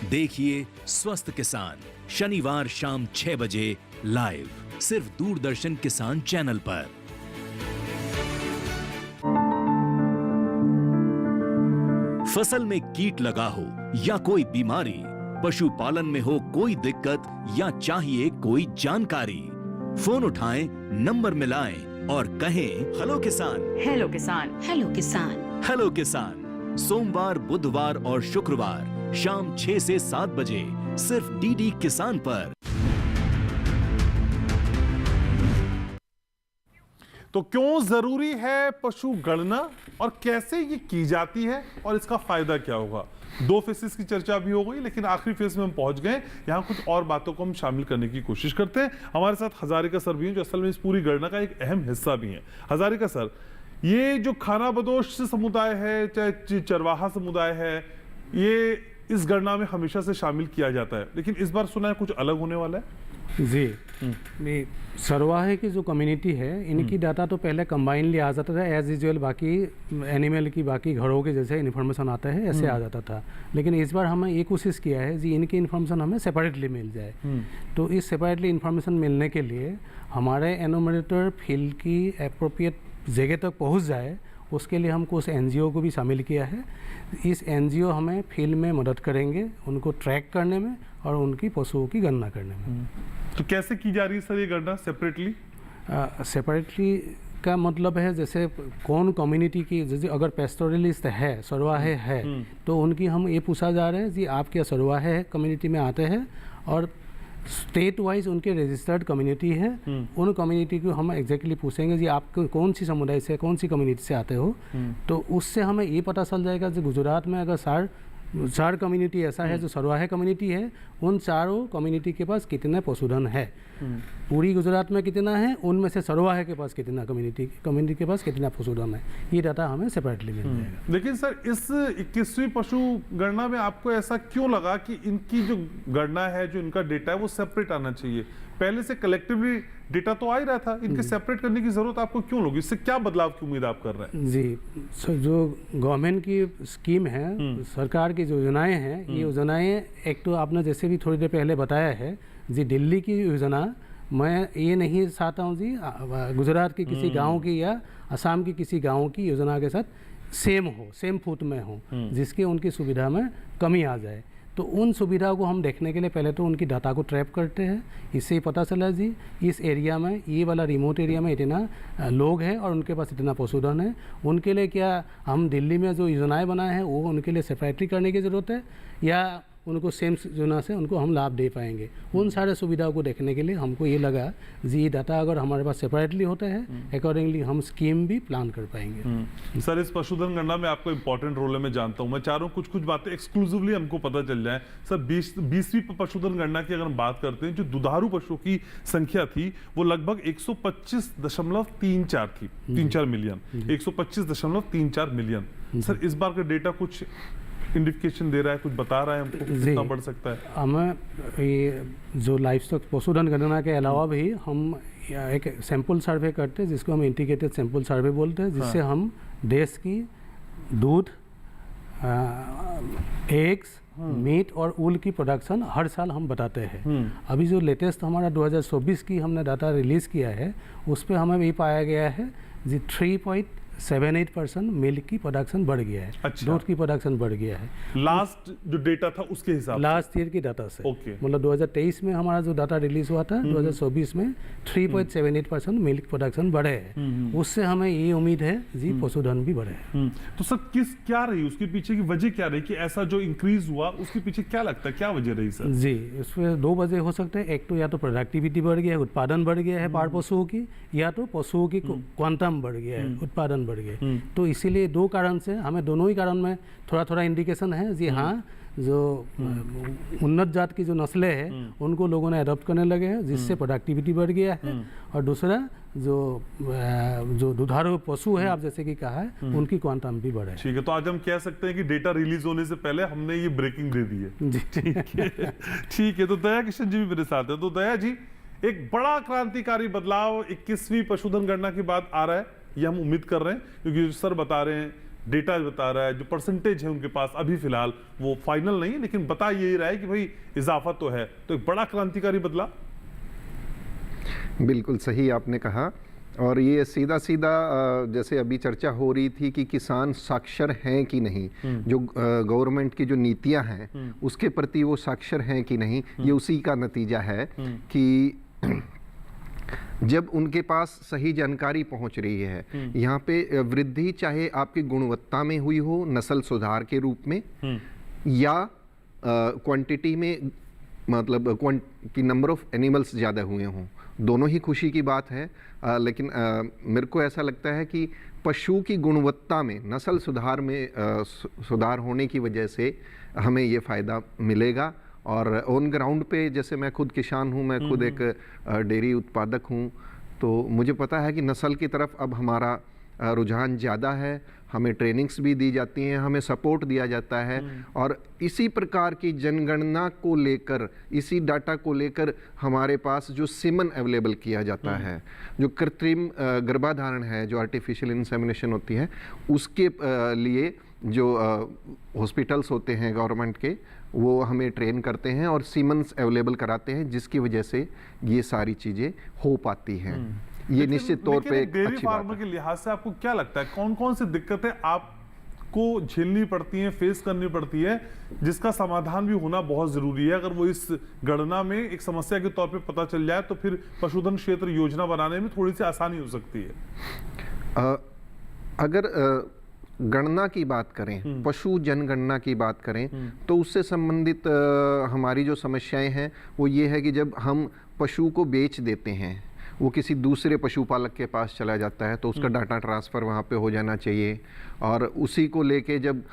S1: देखिए स्वस्थ किसान शनिवार शाम 6 बजे लाइव सिर्फ दूरदर्शन किसान चैनल पर। फसल में कीट लगा हो या कोई बीमारी, पशुपालन में हो कोई दिक्कत या चाहिए कोई जानकारी, फोन उठाएं, नंबर मिलाएं और कहें हेलो किसान।
S8: हेलो किसान।
S9: हेलो किसान।
S1: हेलो किसान सोमवार, बुधवार और शुक्रवार शाम 6 से 7 बजे सिर्फ डीडी किसान पर।
S2: तो क्यों जरूरी है पशु गणना और कैसे ये की जाती है और इसका फायदा क्या होगा? 2 फेसेस की चर्चा भी हो गई, लेकिन आखिरी फेज में हम पहुंच गए। यहाँ कुछ और बातों को हम शामिल करने की कोशिश करते हैं। हमारे साथ हजारिका सर भी हैं, जो असल में इस पूरी गणना का एक अहम हिस्सा भी है। हजारिका सर, ये जो खानाबदोश समुदाय है, चाहे चरवाहा समुदाय है, ये इस गणना में हमेशा से शामिल किया जाता है, लेकिन इस बार सुना है कुछ अलग होने वाला है।
S4: जी, सरवाहे की जो कम्युनिटी है, इनकी डाटा तो पहले कंबाइनली आ जाता था एज यूजुअल, बाकी एनिमल की बाकी घरों के जैसे इन्फॉर्मेशन आता है ऐसे आ जाता था। लेकिन इस बार हमें ये कोशिश किया है जी इनकी इन्फॉर्मेशन हमें सेपरेटली मिल जाए। तो इस सेपरेटली इन्फॉर्मेशन मिलने के लिए हमारे एनोमरेटर फील्ड की अप्रोप्रिएट जगह तक पहुँच जाए, उसके लिए हमको उस एनजीओ को भी शामिल किया है। इस एनजीओ हमें फील्ड में मदद करेंगे उनको ट्रैक करने में और उनकी पशुओं की गणना करने में।
S2: तो कैसे की जा रही है सर ये गणना सेपरेटली?
S4: सेपरेटली का मतलब है जैसे कौन कम्युनिटी की, जैसे अगर पेस्टोरलिस्ट है, सरवाहे है, तो उनकी हम ये पूछा जा रहा है जी आप क्या सरवाहे कम्युनिटी में आते हैं, और स्टेट वाइज उनके रजिस्टर्ड कम्युनिटी है, उन कम्युनिटी को हम एग्जैक्टली पूछेंगे जी आप कौन सी समुदाय से, कौन सी कम्युनिटी से आते हो। तो उससे हमें ये पता चल जाएगा कि गुजरात में अगर चार कम्युनिटी ऐसा है जो सरवाहे कम्युनिटी है, उन चारों कम्युनिटी के पास कितने पशुधन है, पूरी गुजरात में कितना है, उनमें से सरवाहे के पास कितना, कम्युनिटी के पास कितना पशुधन है, ये डाटा हमें सेपरेटली मिल जाएगा।
S2: लेकिन सर इस 21वीं पशु गणना में आपको ऐसा क्यों लगा कि इनकी जो गणना है, जो इनका डेटा है, वो सेपरेट आना चाहिए? पहले से कलेक्टिवली डेटा तो आ ही रहा था, इनके सेपरेट करने की जरूरत आपको क्यों लगी? इससे क्या बदलाव की उम्मीद आप कर रहे हैं?
S4: जी सर, जो गवर्नमेंट की स्कीम है, सरकार की जो योजनाएं हैं, ये योजनाएं एक तो आपने जैसे भी थोड़ी देर पहले बताया है जी, दिल्ली की योजना, मैं ये नहीं चाहता हूँ जी गुजरात के किसी गांव की या असम की किसी गांव की योजना के साथ सेम फुट में हो, जिसके उनकी सुविधा में कमी आ जाए। तो उन सुविधा को हम देखने के लिए पहले तो उनकी डाटा को ट्रैप करते हैं। इससे ही पता चला जी इस एरिया में, ये वाला रिमोट एरिया में इतना लोग हैं और उनके पास इतना पशुधन है, उनके लिए क्या हम दिल्ली में जो योजनाएं बनाए हैं वो उनके लिए सेपरेटली करने की ज़रूरत है, या उनको सेम योजना से उनको हम लाभ दे पाएंगे। उन सारे सुविधाओं को देखने के लिए हमको ये लगा जी डाटा अगर हमारे पास सेपरेटली होता है, अकॉर्डिंगली हम स्कीम भी प्लान कर पाएंगे।
S2: सर इस पशुधन गणना में आपको इंपॉर्टेंट रोल है, मैं जानता हूं, मैं चाह रहा हूं कुछ बातें एक्सक्लूसिवली हमको पता चल जाए। सर 20वीं पशुधन गणना की अगर हम बात करते हैं, जो दुधारू पशुओं की संख्या थी वो लगभग 125.34 थी, 3-4 मिलियन, 125.34 मिलियन। सर इस बार का डेटा कुछ इंडिकेशन दे रहा है, कुछ बता रहा है हमको कितना बढ़ सकता है?
S4: हमें ये जो लाइवस्टॉक पशुधन गणना के अलावा भी हम एक सैंपल सर्वे करते हैं, जिसको हम इंटीग्रेटेड सैंपल सर्वे बोलते हैं, जिससे हम देश की दूध, एग्स, मीट और ऊल की प्रोडक्शन हर साल हम बताते हैं। अभी जो लेटेस्ट हमारा 2024 की हमने डाटा रिलीज़ किया है, उस पर हमें ये पाया गया है जी 3.78% मिल्क की प्रोडक्शन बढ़ गया है।
S2: अच्छा।
S4: दूध की प्रोडक्शन बढ़ गया है
S2: लास्ट जो डेटा था उसके हिसाब से,
S4: लास्ट ईयर की डाटा से।
S2: ओके।
S4: मतलब 2023 में हमारा जो डाटा रिलीज हुआ था, 2024 में 3.78% मिल्क प्रोडक्शन बढ़े हैं। उससे हमें ये उम्मीद है जी पशुधन भी बढ़े है।
S2: तो सर क्या रही उसके पीछे की वजह, क्या रही कि ऐसा जो इंक्रीज हुआ, उसके पीछे क्या लगता है, क्या वजह रही सर?
S4: जी, इसमें 2 वजह हो सकते हैं। एक तो या तो प्रोडक्टिविटी बढ़ गया है, उत्पादन बढ़ गया है पार पशुओं की, या तो पशुओं की क्वांटम बढ़ गया है, उत्पादन बढ़ गया। तो इसीलिए 2 कारण से हमें दोनों ही कारण में थोड़ा इंडिकेशन है जी। हाँ, जो उन्नत जात की जो नस्लें हैं उनको लोगों ने अडॉप्ट करने लगे हैं, जिससे प्रोडक्टिविटी बढ़ गया है। और दूसरा जो दुधारू पशु है, आप जैसे कि कहा है, उनकी क्वांटम भी बढ़े।
S2: ठीक है, तो आज हम कह सकते हैं कि डेटा रिलीज होने से पहले हमने ये ब्रेकिंग दे दी है।
S4: जी
S2: ठीक है, तो दया किशन जी भी मेरे साथ है। तो दया जी, एक बड़ा क्रांतिकारी बदलाव 21वीं पशुधन गणना के बाद आ रहा है, ये हम उम्मीद कर रहे हैं, क्योंकि सर बता रहे हैं, डेटा बता रहा है, जो परसेंटेज है उनके पास अभी फिलहाल वो फाइनल नहीं है, लेकिन बता यही रहा है कि भाई इजाफा तो है। तो एक बड़ा क्रांतिकारी बदलाव।
S5: बिल्कुल सही आपने कहा। और ये सीधा सीधा जैसे अभी चर्चा हो रही थी कि किसान साक्षर हैं कि नहीं, जो गवर्नमेंट की जो नीतियां हैं उसके प्रति वो साक्षर हैं कि नहीं, ये उसी का नतीजा है कि जब उनके पास सही जानकारी पहुंच रही है, यहाँ पे वृद्धि चाहे आपकी गुणवत्ता में हुई हो, नस्ल सुधार के रूप में, या क्वांटिटी में, मतलब कि नंबर ऑफ एनिमल्स ज़्यादा हुए हों, दोनों ही खुशी की बात है। लेकिन मेरे को ऐसा लगता है कि पशु की गुणवत्ता में, नस्ल सुधार में सुधार होने की वजह से हमें ये फ़ायदा मिलेगा। और ऑन ग्राउंड पे, जैसे मैं खुद किसान हूँ, मैं खुद एक डेयरी उत्पादक हूँ, तो मुझे पता है कि नस्ल की तरफ अब हमारा रुझान ज़्यादा है। हमें ट्रेनिंग्स भी दी जाती हैं, हमें सपोर्ट दिया जाता है, और इसी प्रकार की जनगणना को लेकर, इसी डाटा को लेकर हमारे पास जो सीमन अवेलेबल किया जाता है, जो कृत्रिम गर्भाधारण है, जो आर्टिफिशियल इंसेमिनेशन होती है, उसके लिए जो हॉस्पिटल्स होते हैं गवर्नमेंट के, वो हमें ट्रेन करते हैं और सीमन्स अवेलेबल कराते हैं, जिसकी वजह से ये सारी चीज़ें हो पाती हैं। ये निश्चित तौर पे एक
S2: डेयरी
S5: अच्छी बात
S2: फार्मर
S5: है।
S2: के लिहाज से आपको क्या लगता है, कौन कौन सी दिक्कतें आपको झेलनी पड़ती हैं, फेस करनी पड़ती है, जिसका समाधान भी होना बहुत जरूरी है? अगर वो इस गणना में एक समस्या के तौर पे पता चल जाए तो फिर पशुधन क्षेत्र योजना बनाने में थोड़ी सी आसानी हो सकती है।
S5: अगर गणना की बात करें, पशु जनगणना की बात करें, तो उससे संबंधित हमारी जो समस्याएं हैं वो ये है कि जब हम पशु को बेच देते हैं, वो किसी दूसरे पशुपालक के पास चला जाता है, तो उसका डाटा ट्रांसफ़र वहाँ पे हो जाना चाहिए। और उसी को लेके जब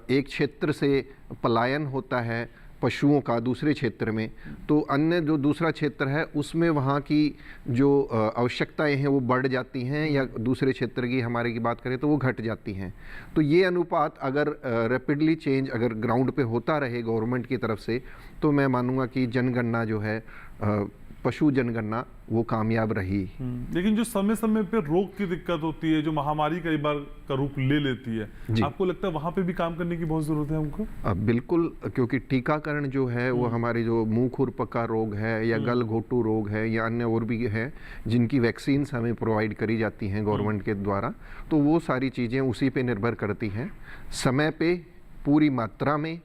S5: एक क्षेत्र से पलायन होता है पशुओं का दूसरे क्षेत्र में, तो अन्य जो दूसरा क्षेत्र है उसमें वहाँ की जो आवश्यकताएं हैं वो बढ़ जाती हैं, या दूसरे क्षेत्र की हमारे की बात करें तो वो घट जाती हैं। तो ये अनुपात अगर रैपिडली चेंज अगर ग्राउंड पे होता रहे गवर्नमेंट की तरफ से, तो मैं मानूंगा कि जनगणना जो है, पशु जनगणना, वो कामयाब रही।
S2: लेकिन जो समय समय पे रोग की दिक्कत होती है, जो महामारी कई बार का रूप ले लेती है, आपको लगता है वहां पे भी काम करने की बहुत जरूरत है हमको?
S5: बिल्कुल, क्योंकि टीकाकरण जो है वो हमारे जो मुंह खुरपका रोग है, या गल घोटू रोग है, या अन्य और भी है जिनकी वैक्सीन्स हमें प्रोवाइड करी जाती हैं गवर्नमेंट के द्वारा, तो वो सारी चीज़ें उसी पे निर्भर करती हैं। समय पे पूरी मात्रा में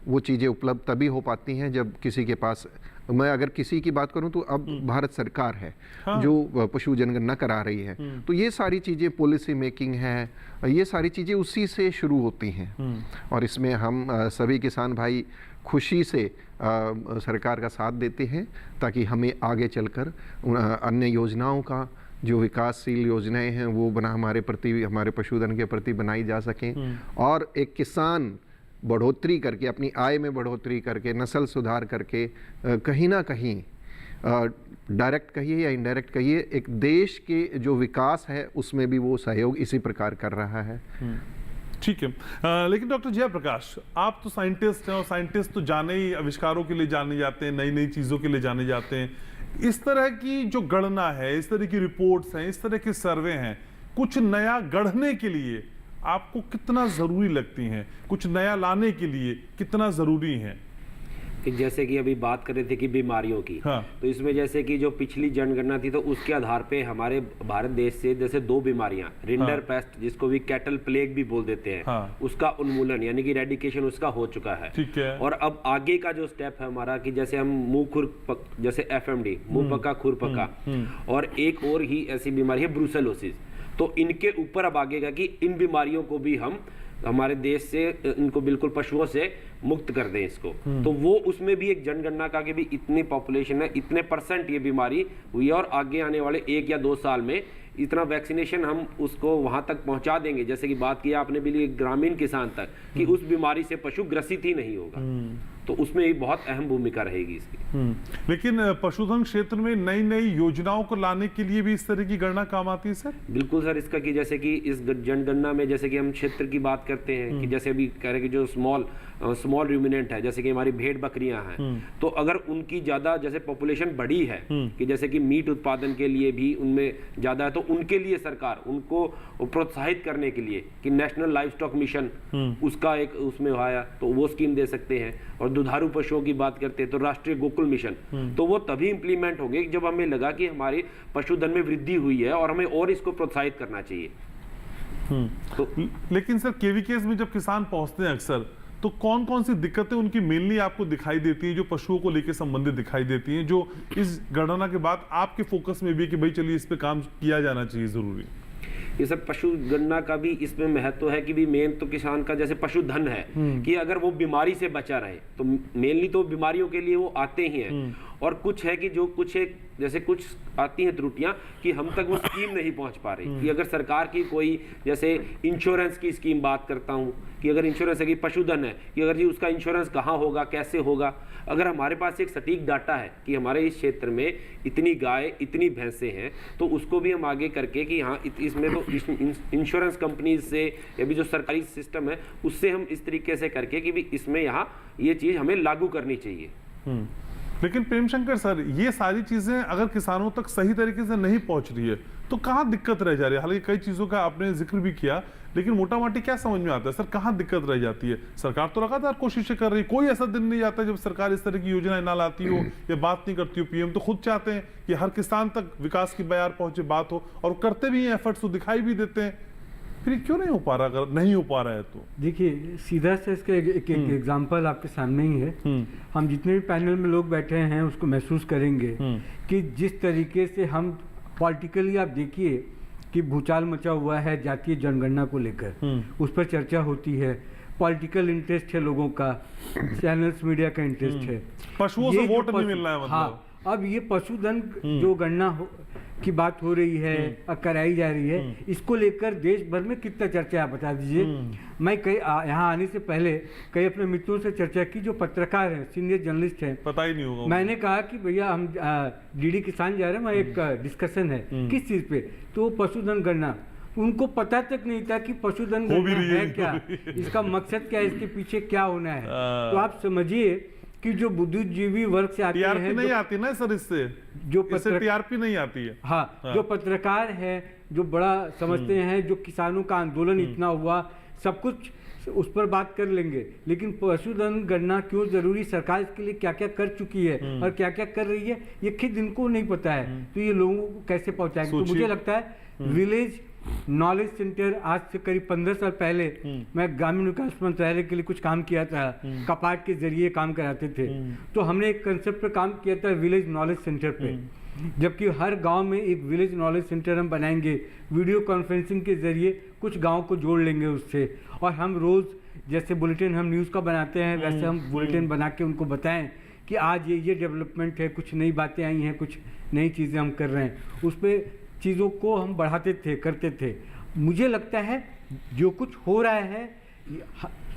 S5: वो चीज़ें उपलब्ध तभी हो पाती हैं जब किसी के पास, मैं अगर किसी की बात करूं तो अब भारत सरकार है जो पशु जनगणना करा रही है, तो ये सारी चीज़ें पॉलिसी मेकिंग है, ये सारी चीज़ें उसी से शुरू होती हैं। और इसमें हम सभी किसान भाई खुशी से सरकार का साथ देते हैं, ताकि हमें आगे चलकर अन्य योजनाओं का, जो विकासशील योजनाएं हैं वो हमारे प्रति, हमारे पशुधन के प्रति बनाई जा सकें, और एक किसान बढ़ोतरी करके, अपनी आय में बढ़ोतरी करके, नस्ल सुधार करके, कहीं ना कहीं डायरेक्ट कहिए या इनडायरेक्ट कहिए, एक देश के जो विकास है उसमें भी वो सहयोग इसी प्रकार कर रहा है।
S2: ठीक है, लेकिन डॉक्टर जयप्रकाश, आप तो साइंटिस्ट हैं, और साइंटिस्ट तो जाने ही आविष्कारों के लिए जाने जाते हैं, नई नई चीज़ों के लिए जाने जाते हैं। इस तरह की जो गणना है, इस तरह की रिपोर्ट्स हैं, इस तरह के सर्वे हैं, कुछ नया गढ़ने के लिए आपको कितना जरूरी लगती हैं? कुछ नया लाने के लिए कितना जरूरी है?
S6: जैसे कि अभी बात कर रहे थे कि बीमारियों की, तो इसमें जैसे कि जो पिछली जनगणना थी, तो उसके आधार पे हमारे भारत देश से जैसे 2 बीमारियां, रिंडर पेस्ट, जिसको भी कैटल प्लेग भी बोल देते हैं, उसका उन्मूलन यानी कि रेडिकेशन उसका हो चुका है।
S2: ठीक है।
S6: और अब आगे का जो स्टेप है हमारा, कि जैसे हम मुंह खुर, जैसे FMD, मुंह पका खुर पका, और एक और ही ऐसी बीमारी है ब्रूसेलोसिस, तो इनके ऊपर अब आगे का कि इन बीमारियों को भी हम हमारे देश से, इनको बिल्कुल पशुओं से मुक्त कर दें इसको। तो वो उसमें भी एक जनगणना का कि भी इतनी पॉपुलेशन है, इतने % ये बीमारी हुई है, और आगे आने वाले 1 या 2 साल में इतना वैक्सीनेशन हम उसको वहां तक पहुंचा देंगे, जैसे कि बात की आपने भी ग्रामीण किसान तक, कि उस बीमारी से पशु ग्रसित ही नहीं होगा, तो उसमें एक बहुत अहम भूमिका रहेगी इसकी।
S2: लेकिन पशुधन क्षेत्र में नई नई योजनाओं को लाने के लिए भी इस तरह की गणना काम आती है सर?
S6: बिल्कुल सर, इसका कि जैसे कि इस जनगणना में जैसे कि हम क्षेत्र की बात करते हैं कि जैसे अभी कह रहे हैं कि जो स्मॉल रूमिनेंट है, जैसे कि हमारी भेड़ बकरियां हैं, तो अगर उनकी ज्यादा जैसे पॉपुलेशन बढ़ी है कि जैसे कि मीट उत्पादन के लिए भी उनमें ज्यादा है, तो उनके लिए सरकार उनको प्रोत्साहित करने के लिए कि नेशनल लाइव स्टॉक मिशन उसका एक उसमें आया, तो वो स्कीम दे सकते हैं। और दुधारू पशुओं की बात करते हैं तो राष्ट्रीय गोकुल मिशन, तो वो तभी इंप्लीमेंट होंगे जब हमें लगा कि हमारी पशुधन में वृद्धि हुई है और हमें और इसको प्रोत्साहित करना चाहिए।
S2: तो लेकिन सर केवीकेस में जब किसान पहुंचते हैं अक्सर, तो कौन कौन सी दिक्कतें उनकी मेनली आपको दिखाई देती हैं, जो पशुओं को लेकर संबंधित दिखाई देती हैं, जो इस गणना के बाद आपके फोकस में भी कि भाई चलिए इस पे काम किया जाना चाहिए जरूरी?
S6: ये सब पशु गणना का भी इसमें महत्व है कि भी मेन तो किसान का जैसे पशुधन है कि अगर वो बीमारी से बचा रहे, तो मेनली तो बीमारियों के लिए वो आते ही हैं। और कुछ है कि जो कुछ एक जैसे कुछ आती हैं त्रुटियां कि हम तक वो स्कीम नहीं पहुंच पा रही, कि अगर सरकार की कोई जैसे इंश्योरेंस की स्कीम बात करता हूं कि अगर इंश्योरेंस है कि पशुधन है कि अगर जी उसका इंश्योरेंस कहाँ होगा, कैसे होगा, अगर हमारे पास एक सटीक डाटा है कि हमारे इस क्षेत्र में इतनी गाय इतनी भैंसें हैं, तो उसको भी हम आगे करके कि हाँ इसमें तो इंश्योरेंस कंपनी से या भी जो सरकारी सिस्टम है उससे हम इस तरीके से करके कि भी इसमें यहाँ ये चीज़ हमें लागू करनी चाहिए।
S2: लेकिन प्रेम शंकर सर, ये सारी चीजें अगर किसानों तक सही तरीके से नहीं पहुंच रही है तो कहाँ दिक्कत रह जा रही है? हालांकि कई चीजों का आपने जिक्र भी किया, लेकिन मोटा मोटी क्या समझ में आता है सर, कहाँ दिक्कत रह जाती है? सरकार तो लगातार कोशिशें कर रही है, कोई ऐसा दिन नहीं आता जब सरकार इस तरह की योजनाएं ना लाती हो या बात नहीं करती हो। पीएम तो खुद चाहते हैं कि हर किसान तक विकास की बयार पहुंचे, बात हो, और करते भी हैं, एफर्ट्स तो दिखाई भी देते हैं, फिर क्यों नहीं हो पा रहा? अगर नहीं हो पा रहा है तो
S7: देखिए सीधा से इसका एक एग्जांपल आपके सामने ही है। हम जितने भी पैनल में लोग बैठे हैं उसको महसूस करेंगे कि जिस तरीके से हम पॉलिटिकली, आप देखिए कि भूचाल मचा हुआ है जातीय जनगणना को लेकर, उस पर चर्चा होती है, पॉलिटिकल इंटरेस्ट है लोगों का, चैनल्स मीडिया का इंटरेस्ट है,
S2: पशुओं से वोट नहीं मिल रहा है मतलब।
S7: हाँ, अब ये पशुधन जो गणना की बात हो रही है और कराई जा रही है, इसको लेकर देश भर में कितना चर्चा है आप बता दीजिए। मैं कई यहाँ आने से पहले कई अपने मित्रों से चर्चा की जो पत्रकार हैं, सीनियर जर्नलिस्ट हैं,
S2: पता ही नहीं होगा।
S7: मैंने कहा कि भैया हम डीडी किसान जा रहे हैं, वहाँ एक डिस्कशन है किस चीज़ पे, तो पशुधन गणना, उनको पता तक नहीं था कि पशुधन गणना है क्या, इसका मकसद क्या है, इसके पीछे क्या होना है। तो आप समझिए कि जो बुद्धिजीवी वर्ग से आते हैं,
S2: नहीं आती ना सर, इससे
S7: जो
S2: टीआरपी नहीं आती है।
S7: हाँ, जो पत्रकार है, जो बड़ा समझते हैं, जो किसानों का आंदोलन इतना हुआ, सब कुछ उस पर बात कर लेंगे, लेकिन पशुधन गणना क्यों जरूरी, सरकार इसके लिए क्या क्या कर चुकी है और क्या क्या कर रही है, ये खुद इनको नहीं पता है, तो ये लोगों को कैसे पहुंचाएंगे। तो मुझे लगता है विलेज नॉलेज सेंटर, आज से करीब 15 साल पहले मैं ग्रामीण विकास मंत्रालय के लिए कुछ काम किया था, कपाट के जरिए काम कराते थे, तो हमने एक कंसेप्ट पर काम किया था विलेज नॉलेज सेंटर पे, जबकि हर गांव में एक विलेज नॉलेज सेंटर हम बनाएंगे, वीडियो कॉन्फ्रेंसिंग के जरिए कुछ गांव को जोड़ लेंगे उससे, और हम रोज़ जैसे बुलेटिन हम न्यूज़ का बनाते हैं वैसे हम बुलेटिन बना के उनको बताएं कि आज ये डेवलपमेंट है, कुछ नई बातें आई हैं, कुछ नई चीज़ें हम कर रहे हैं, उस पर चीज़ों को हम बढ़ाते थे, करते थे। मुझे लगता है जो कुछ हो रहा है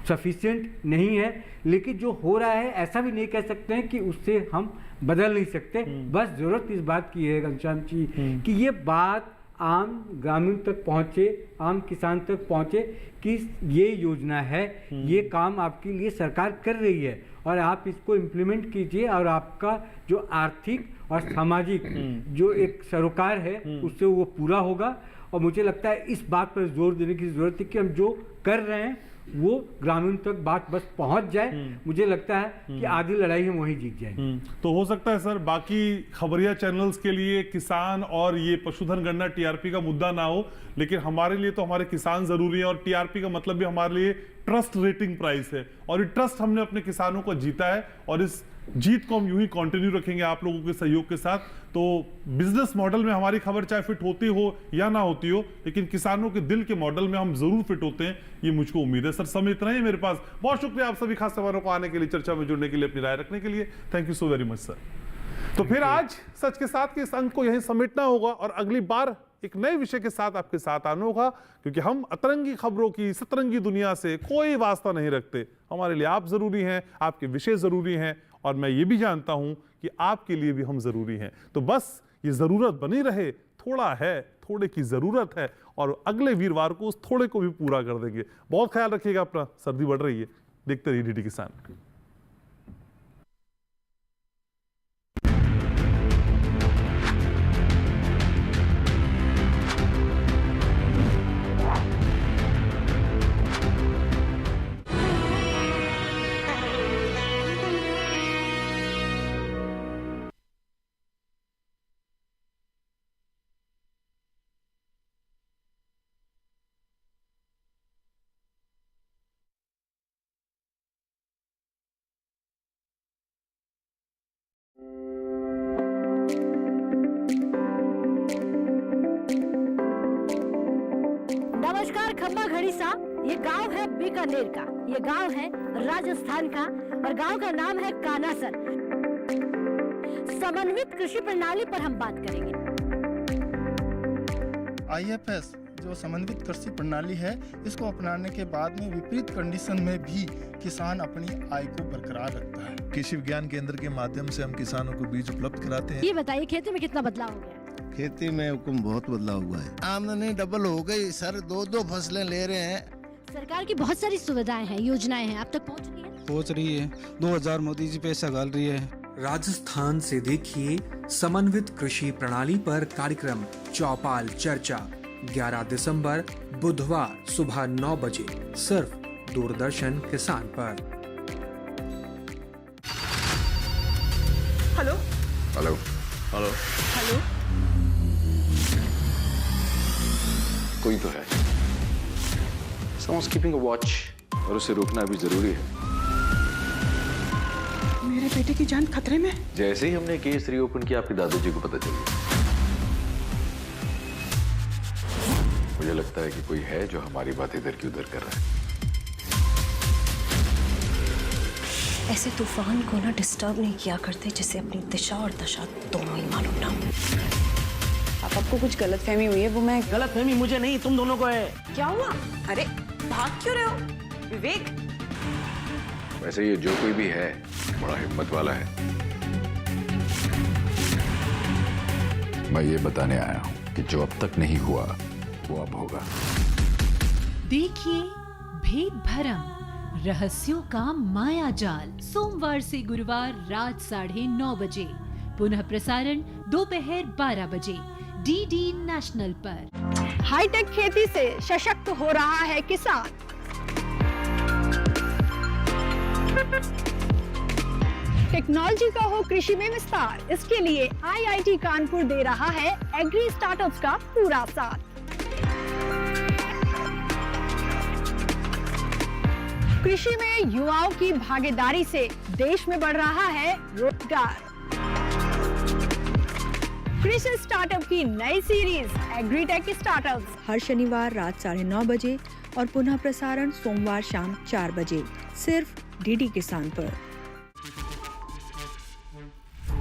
S7: सफिशिएंट नहीं है, लेकिन जो हो रहा है ऐसा भी नहीं कह सकते हैं कि उससे हम बदल नहीं सकते। बस ज़रूरत इस बात की है घनश्याम जी कि ये बात आम ग्रामीण तक पहुँचे, आम किसान तक पहुँचे कि ये योजना है, ये काम आपके लिए सरकार कर रही है और आप इसको इम्प्लीमेंट कीजिए, और आपका जो आर्थिक और सामाजिक जो एक सरोकार है उससे वो पूरा होगा। और मुझे लगता है इस बात पर जोर देने की ज़रूरत है कि हम जो कर रहे हैं वो ग्रामीण तक बात बस पहुंच जाए। मुझे लगता है कि आधी लड़ाई हम वहीं जीत जाएंगे।
S2: तो हो सकता है सर बाकी खबरिया चैनल्स के लिए किसान और ये पशुधन गणना टीआरपी का मुद्दा ना हो, लेकिन हमारे लिए तो हमारे किसान जरूरी है, और टीआरपी का मतलब भी हमारे लिए ट्रस्ट रेटिंग प्राइस है, और ये ट्रस्ट हमने अपने किसानों को जीता है, और इस जीत को हम यूं ही कंटिन्यू रखेंगे आप लोगों के सहयोग के साथ। तो बिजनेस मॉडल में हमारी खबर चाहे फिट होती हो या ना होती हो, लेकिन किसानों के दिल के मॉडल में हम जरूर फिट होते हैं, ये मुझको उम्मीद है। सर समय इतना ही मेरे पास, बहुत शुक्रिया आप सभी खास खबरों को आने के लिए, चर्चा में जुड़ने के लिए, अपनी राय रखने के लिए। Thank you so very much sir. तो फिर आज सच के साथ के इस अंक को यहीं समेटना होगा, और अगली बार एक नए विषय के साथ आपके साथ आना होगा, क्योंकि हम अतरंगी खबरों की सतरंगी दुनिया से कोई वास्ता नहीं रखते। हमारे लिए आप जरूरी हैं, आपके विषय जरूरी हैं, और मैं ये भी जानता हूं कि आपके लिए भी हम जरूरी हैं। तो बस ये जरूरत बनी रहे, थोड़ा है, थोड़े की जरूरत है, और अगले वीरवार को उस थोड़े को भी पूरा कर देंगे। बहुत ख्याल रखिएगा अपना, सर्दी बढ़ रही है। देखते रहिए डीडी किसान।
S8: नमस्कार खम्बा घड़ी साहब, ये गांव है बीकानेर का, ये गांव है राजस्थान का, और गांव का नाम है कानासर। समन्वित कृषि प्रणाली पर हम बात करेंगे।
S9: IFS जो समन्वित कृषि प्रणाली है, इसको अपनाने के बाद में विपरीत कंडीशन में भी किसान अपनी आय को बरकरार रखता है।
S10: कृषि विज्ञान केंद्र के माध्यम से हम किसानों को बीज उपलब्ध कराते हैं।
S8: ये बताइए खेती में कितना बदलाव हो गया?
S9: खेती में हुकुम बहुत बदलाव हुआ है, आमदनी डबल हो गई सर, 2-2 फसलें ले रहे हैं।
S8: सरकार की बहुत सारी सुविधाएं हैं, योजनाएं हैं, आप तक पहुंच रही है?
S11: 2000 मोदी जी पैसा डाल रही है।
S12: राजस्थान से देखिए समन्वित कृषि प्रणाली पर कार्यक्रम चौपाल चर्चा 11 दिसंबर बुधवार सुबह 9 बजे सिर्फ दूरदर्शन किसान पर।
S13: हेलो
S10: हेलो हेलो
S13: हेलो,
S10: कोई तो है। Someone's keeping a watch, और उसे रोकना भी जरूरी है।
S13: मेरे बेटे की जान खतरे में।
S10: जैसे ही हमने केस रीओपन किया, आपके दादाजी को पता चल गया। मुझे लगता है कि कोई है जो हमारी बात इधर की उधर कर रहा है।
S14: ऐसे तूफान को ना डिस्टर्ब नहीं किया करते जिससे अपनी दिशा और दशा दोनों ही मालूम ना हो।
S13: आपको कुछ गलतफहमी हुई है, वो मैं।
S6: गलतफहमी मुझे नहीं, तुम दोनों को है।
S13: क्या हुआ? अरे भाग क्यों रहे हो विवेक?
S10: वैसे ये जो कोई भी है बड़ा हिम्मत वाला है। मैं ये बताने आया हूँ कि जो अब तक नहीं हुआ वो अब होगा।
S15: देखिए भेद भरम रहस्यों का माया जाल, सोमवार से गुरुवार रात 9:30 बजे, पुनः प्रसारण दोपहर 12 बजे DD नेशनल पर।
S8: हाईटेक खेती से सशक्त हो रहा है किसान। टेक्नोलॉजी का हो कृषि में विस्तार, इसके लिए IIT कानपुर दे रहा है एग्री स्टार्टअप्स का पूरा साथ। कृषि में युवाओं की भागीदारी से देश में बढ़ रहा है रोजगार। कृषि स्टार्टअप की नई सीरीज एग्रीटेक स्टार्टअप्स
S16: हर शनिवार रात 9:30 बजे और पुनः प्रसारण सोमवार शाम 4 बजे सिर्फ DD किसान पर।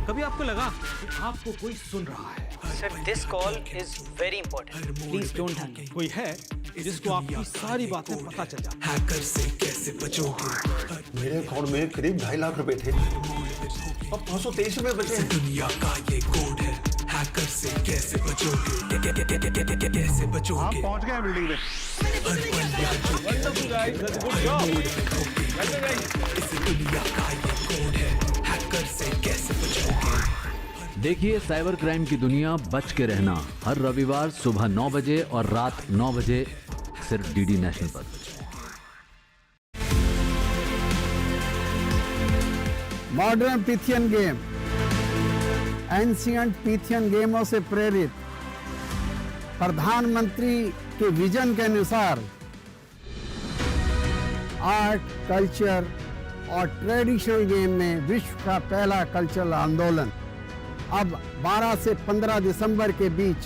S12: कभी आपको लगा कि आपको कोई सुन रहा है?
S17: Sir, this call is very important, please don't hang it.
S12: कोई है जिसको आपकी सारी बातें पता चल जाए।
S18: हैकर से कैसे बचोगे?
S19: मेरे अकाउंट में करीब 2.5 लाख रुपए थे, अब 523 रुपए बचे।
S18: दुनिया का ये कोड है, हैकर से कैसे बचोगे? कैसे बचोगे?
S19: आप पहुंच गए बिल्डिंग में।
S18: इस दुनिया का ये कोड है, हैकर से कैसे बचोगे?
S1: देखिए साइबर क्राइम की दुनिया बच के रहना, हर रविवार सुबह 9 बजे और रात 9 बजे सिर्फ DD नेशनल पर।
S20: मॉडर्न पिथियन गेम, एंशिएंट पिथियन गेमों से प्रेरित प्रधानमंत्री के विजन के अनुसार आर्ट, कल्चर और ट्रेडिशनल गेम में विश्व का पहला कल्चरल आंदोलन अब 12 से 15 दिसंबर के बीच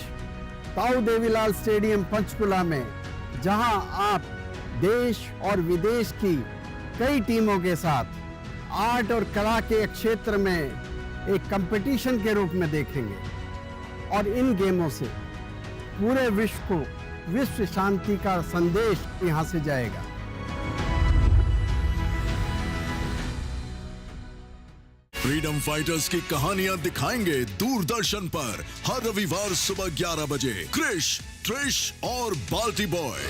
S20: ताऊ देवीलाल स्टेडियम पंचकुला में, जहां आप देश और विदेश की कई टीमों के साथ आर्ट और कला के क्षेत्र में एक कंपटीशन के रूप में देखेंगे। और इन गेमों से पूरे विश्व को विश्व शांति का संदेश यहाँ से जाएगा।
S21: फ्रीडम फाइटर्स की कहानियां दिखाएंगे दूरदर्शन पर हर रविवार सुबह 11 बजे क्रिश, ट्रिश और बाल्टी बॉय।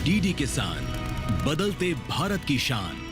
S1: डीडी किसान, बदलते भारत की शान।